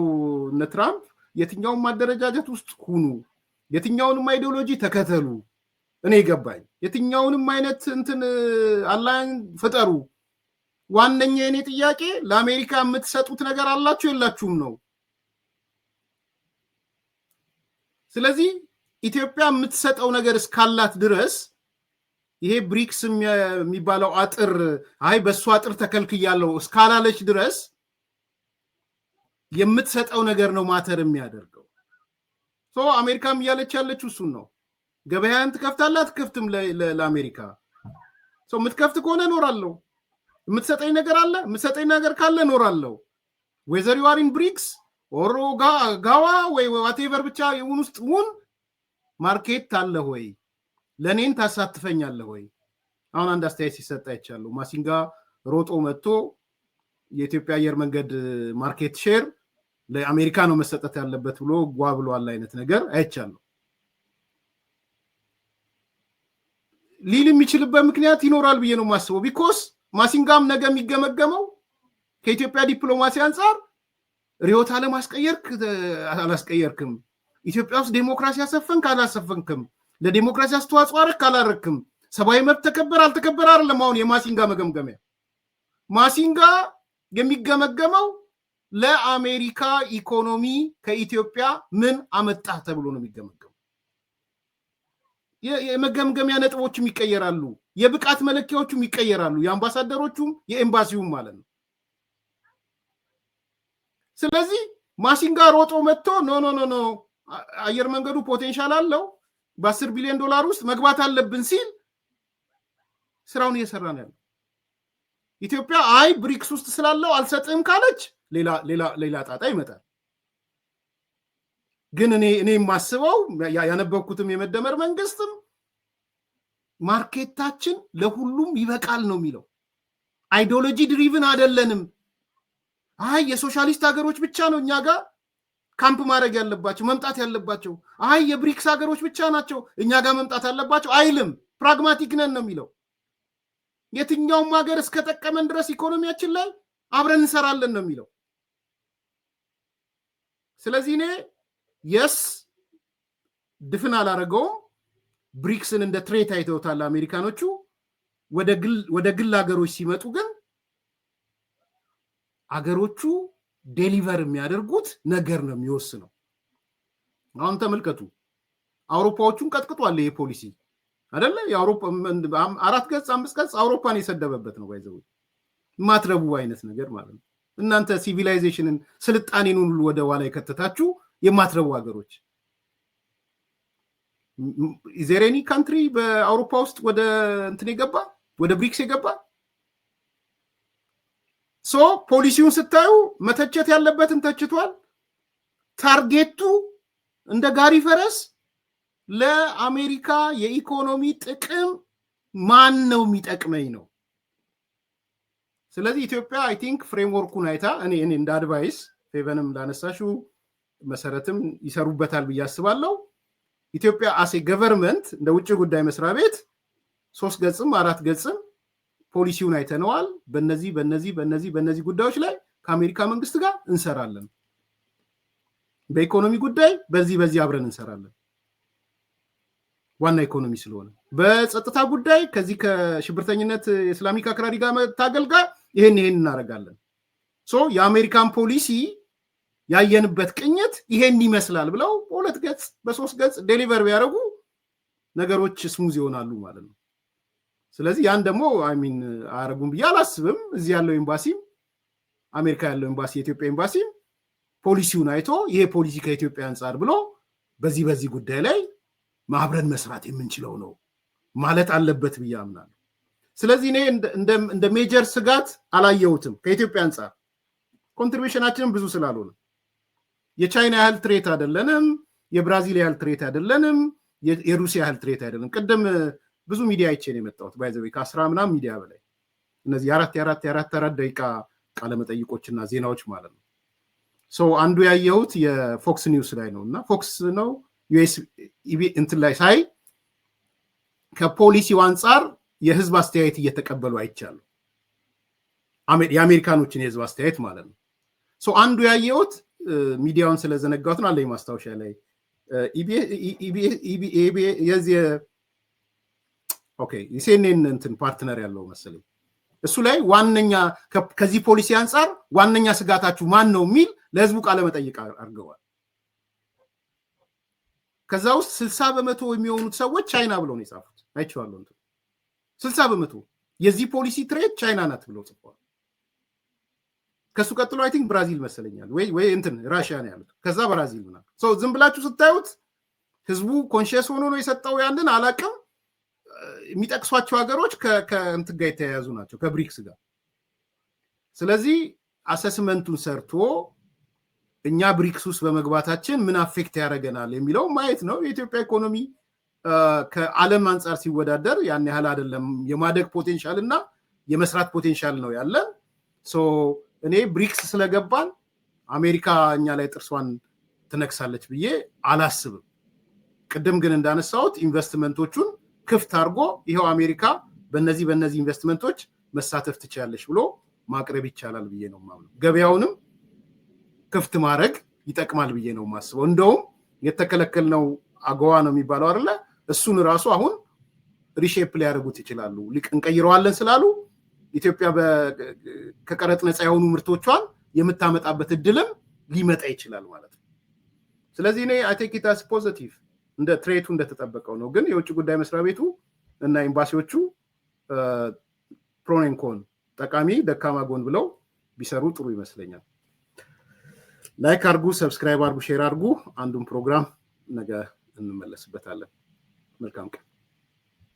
እነ ትራምፕ የትኛውም ማደረጃጀት ውስጥ ሁኑ፣ የትኛውንም አይዲዮሎጂ ተከተሉ፣ እኔ ይገባኝ፣ የትኛውንም አይነት እንትን አላን ፍጠሩ፣ ዋነኛ የኔ ጥያቄ ለአሜሪካ የምትሰጡት ነገር አላችሁ የላችሁም ነው። ስለዚህ ኢትዮጵያ የምትሰጠው ነገር እስካላት ድረስ ይሄ ብሪክስ የሚባለው አጥር በሱ አጥር ተከልክያለሁ እስካላለች ድረስ የምትሰጠው ነገር ነው ማተር የሚያደርገው። አሜሪካም እያለች ያለችው እሱን ነው። ገበያን ትከፍታለህ አትከፍትም? ለአሜሪካ የምትከፍት ከሆነ እኖራለሁ፣ የምትሰጠኝ ነገር አለ፣ የምትሰጠኝ ነገር ካለ እኖራለሁ። ዌዘር ዩ አር ኢን ብሪክስ ኦሮ ጋዋ ወይ ዋቴቨር ብቻ ይሁን ውስጥ ሁን፣ ማርኬት አለ ወይ? ለኔን ታሳትፈኛለህ ወይ? አሁን አንድ አስተያየት ሲሰጥ አይቻለሁ። ማሲንጋ ሮጦ መጥቶ የኢትዮጵያ አየር መንገድ ማርኬት ሼር ለአሜሪካ ነው መሰጠት ያለበት ብሎ ጓ ብሏል አይነት ነገር አይቻለሁ። ሊል የሚችልበት ምክንያት ይኖራል ብዬ ነው የማስበው። ቢኮስ ማሲንጋም ነገ የሚገመገመው ከኢትዮጵያ ዲፕሎማሲ አንጻር ርዕዮተ ዓለም አስቀየርክ አላስቀየርክም፣ ኢትዮጵያ ውስጥ ዴሞክራሲ አሰፈንክ አላሰፈንክም፣ ለዲሞክራሲ አስተዋጽኦ አደረክ አላደረክም፣ ሰብአዊ መብት ተከበረ አልተከበረ አይደለም። አሁን የማሲንጋ መገምገሚያ ማሲንጋ የሚገመገመው ለአሜሪካ ኢኮኖሚ ከኢትዮጵያ ምን አመጣ ተብሎ ነው የሚገመገመው። የመገምገሚያ ነጥቦችም ይቀየራሉ፣ የብቃት መለኪያዎችም ይቀየራሉ፣ የአምባሳደሮቹም የኤምባሲውም ማለት ነው። ስለዚህ ማሲንጋ ሮጦ መጥቶ ኖ አየር መንገዱ ፖቴንሻል አለው በ10 ቢሊዮን ዶላር ውስጥ መግባት አለብን ሲል ስራውን እየሰራ ነው ያለው። ኢትዮጵያ ብሪክስ ውስጥ ስላለው አልሰጥም ካለች ሌላ ጣጣ ይመጣል። ግን እኔ የማስበው ያነበብኩትም የመደመር መንግስትም ማርኬታችን ለሁሉም ይበቃል ነው የሚለው። አይዲዮሎጂ ድሪቭን አይደለንም። የሶሻሊስት ሀገሮች ብቻ ነው እኛ ጋር ካምፕ ማድረግ ያለባቸው መምጣት ያለባቸው፣ የብሪክስ ሀገሮች ብቻ ናቸው እኛ ጋር መምጣት ያለባቸው አይልም። ፕራግማቲክ ነን ነው የሚለው። የትኛውም ሀገር እስከጠቀመን ድረስ ኢኮኖሚያችን ላይ አብረን እንሰራለን ነው የሚለው። ስለዚህ እኔ ድፍን አላረገውም። ብሪክስን እንደ ትሬት አይተውታል አሜሪካኖቹ። ወደ ግል ሀገሮች ሲመጡ ግን አገሮቹ ዴሊቨር የሚያደርጉት ነገር ነው የሚወስነው። አሁን ተመልከቱ፣ አውሮፓዎቹን ቀጥቅጧል ይሄ ፖሊሲ አይደለ? የአውሮፓ 4 ገጽ 5 ገጽ አውሮፓን የሰደበበት ነው። ባይዘው ማትረቡ አይነት ነገር ማለት ነው። እናንተ ሲቪላይዜሽንን ስልጣኔን ሁሉ ወደ ኋላ የከተታችሁ የማትረቡ ሀገሮች ኢዘሬኒ ካንትሪ በአውሮፓ ውስጥ ወደ እንትን የገባ ወደ ብሪክስ የገባ ፖሊሲውን ስታዩ መተቸት ያለበትን ተችቷል። ታርጌቱ እንደ ጋሪ ፈረስ ለአሜሪካ የኢኮኖሚ ጥቅም ማን ነው የሚጠቅመኝ ነው። ስለዚህ ኢትዮጵያ አይ ቲንክ ፍሬምወርኩን አይታ እኔ እንደ አድቫይስ ፌቨንም ላነሳሽው መሰረትም ይሰሩበታል ብዬ አስባለሁ። ኢትዮጵያ አሴ ገቨርንመንት እንደ ውጭ ጉዳይ መስሪያ ቤት 3 ገጽም 4 ገጽም ፖሊሲውን አይተነዋል። በእነዚህ ጉዳዮች ላይ ከአሜሪካ መንግስት ጋር እንሰራለን። በኢኮኖሚ ጉዳይ በዚህ አብረን እንሰራለን። ዋና ኢኮኖሚ ስለሆነ በጸጥታ ጉዳይ ከዚህ ከሽብርተኝነት እስላሚክ አክራሪ ጋር መታገል ጋር ይሄን እናደርጋለን። የአሜሪካን ፖሊሲ ያየንበት ቅኝት ይሄን ይመስላል ብለው በ2 ገጽ በ3 ገጽ ዴሊቨር ቢያደርጉ ነገሮች ስሙዝ ይሆናሉ ማለት ነው። ስለዚህ ያን ደግሞ አያረጉም ብዬ አላስብም። እዚህ ያለው ኤምባሲም አሜሪካ ያለው ኤምባሲ የኢትዮጵያ ኤምባሲም ፖሊሲውን አይቶ ይሄ ፖሊሲ ከኢትዮጵያ አንጻር ብሎ በዚህ ጉዳይ ላይ ማብረን መስራት የምንችለው ነው ማለት አለበት ብዬ አምናለሁ። ስለዚህ እኔ እንደ ሜጀር ስጋት አላየሁትም። ከኢትዮጵያ አንጻር ኮንትሪቢዩሽናችንም ብዙ ስላልሆነ የቻይና ያህል ትሬት አይደለንም፣ የብራዚል ያህል ትሬት አይደለንም፣ የሩሲያ ያህል ትሬት አይደለም። ቅድም ብዙ ሚዲያ አይቼ ነው የመጣሁት ባይዘዌ ከ10 ምናምን ሚዲያ በላይ እነዚህ የአራት ደቂቃ ቃለመጠይቆችና ዜናዎች ማለት ነው። አንዱ ያየሁት የፎክስ ኒውስ ላይ ነው እና ፎክስ ነው ዩኤስ እንትን ላይ ሳይ ከፖሊሲው አንጻር የህዝብ አስተያየት እየተቀበሉ አይቻሉ። የአሜሪካኖችን የህዝብ አስተያየት ማለት ነው። አንዱ ያየሁት ሚዲያውን ስለዘነጋሁት ነው አለኝ ማስታወሻ ላይ የሲኤንኤን እንትን ፓርትነር ያለው መሰለኝ እሱ ላይ ዋነኛ ከዚህ ፖሊሲ አንጻር ዋነኛ ስጋታችሁ ማን ነው የሚል ለህዝቡ ቃለ መጠይቅ አድርገዋል። ከዛ ውስጥ 60% የሚሆኑት ሰዎች ቻይና ብለው ነው የጻፉት። አይቼዋለሁ። 60% የዚህ ፖሊሲ ትሬት ቻይና ናት ብለው ጽፈዋል። ከሱ ቀጥሎ አይ ቲንክ ብራዚል መሰለኛል ወይ እንትን ራሽያ ነው ያሉት። ከዛ ብራዚል ምናምን ዝም ብላችሁ ስታዩት ህዝቡ ኮንሺየስ ሆኖ ነው የሰጠው። ያንን አላቅም የሚጠቅሷቸው ሀገሮች ከእንትን ጋር የተያያዙ ናቸው ከብሪክስ ጋር። ስለዚህ አሰስመንቱን ሰርቶ እኛ ብሪክስ ውስጥ በመግባታችን ምን አፌክት ያደርገናል የሚለው ማየት ነው። የኢትዮጵያ ኢኮኖሚ ከዓለም አንጻር ሲወዳደር ያን ያህል አይደለም። የማደግ ፖቴንሻል እና የመስራት ፖቴንሻል ነው ያለን። እኔ ብሪክስ ስለገባን አሜሪካ እኛ ላይ ጥርሷን ትነክሳለች ብዬ አላስብም። ቅድም ግን እንዳነሳሁት ኢንቨስትመንቶቹን ክፍት አድርጎ ይሄው አሜሪካ በእነዚህ ኢንቨስትመንቶች መሳተፍ ትችላለች ብሎ ማቅረብ ይቻላል ብዬ ነው የማምነው። ገበያውንም ክፍት ማድረግ ይጠቅማል ብዬ ነው የማስበው። እንደውም የተከለከልነው አጎዋ ነው የሚባለው አይደለ? እሱን ራሱ አሁን ሪሼፕ ሊያደርጉት ይችላሉ። እንቀይረዋለን ስላሉ ኢትዮጵያ ከቀረጥ ነፃ የሆኑ ምርቶቿን የምታመጣበት እድልም ሊመጣ ይችላል ማለት ነው። ስለዚህ እኔ አይ ቴክ ኢት አስ ፖዚቲቭ እንደ ትሬቱ እንደተጠበቀው ነው። ግን የውጭ ጉዳይ መስሪያ ቤቱ እና ኤምባሲዎቹ ፕሮን ኤንድ ኮን ጠቃሚ ደካማ ጎን ብለው ቢሰሩ ጥሩ ይመስለኛል። ላይክ አድርጉ፣ ሰብስክራይብ አድርጉ፣ ሼር አድርጉ። አንዱን ፕሮግራም ነገ እንመለስበታለን። መልካም ቀን።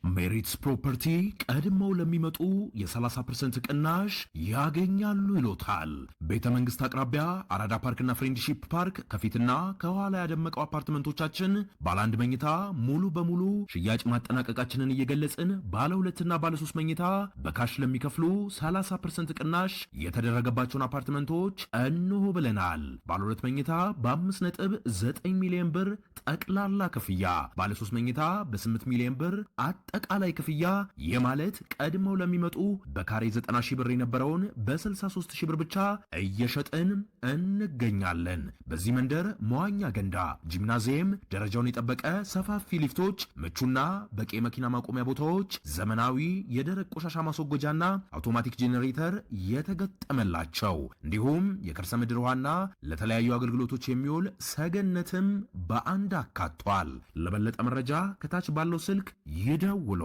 ሜሪትስ ፕሮፐርቲ ቀድመው ለሚመጡ የ30% ቅናሽ ያገኛሉ ይሎታል። ቤተ መንግስት አቅራቢያ አራዳ ፓርክና ፍሬንድሺፕ ፓርክ ከፊትና ከኋላ ያደመቀው አፓርትመንቶቻችን ባለ 1 መኝታ ሙሉ በሙሉ ሽያጭ ማጠናቀቃችንን እየገለጽን ባለ 2 እና ባለ 3 መኝታ በካሽ ለሚከፍሉ 30% ቅናሽ የተደረገባቸውን አፓርትመንቶች እንሆ ብለናል። ባለ 2 መኝታ በ5.9 ሚሊዮን ብር ጠቅላላ ክፍያ፣ ባለ 3 መኝታ በ8 ሚሊዮን ብር አጠቃላይ ክፍያ የማለት ቀድመው ለሚመጡ በካሬ 90 ሺህ ብር የነበረውን በ63 ሺህ ብር ብቻ እየሸጥን እንገኛለን። በዚህ መንደር መዋኛ ገንዳ፣ ጂምናዚየም፣ ደረጃውን የጠበቀ ሰፋፊ ሊፍቶች፣ ምቹና በቂ መኪና ማቆሚያ ቦታዎች፣ ዘመናዊ የደረቅ ቆሻሻ ማስወገጃና አውቶማቲክ ጄኔሬተር የተገጠመላቸው እንዲሁም የከርሰ ምድር ውሃና ለተለያዩ አገልግሎቶች የሚውል ሰገነትም በአንድ አካቷል። ለበለጠ መረጃ ከታች ባለው ስልክ ይደውሉ።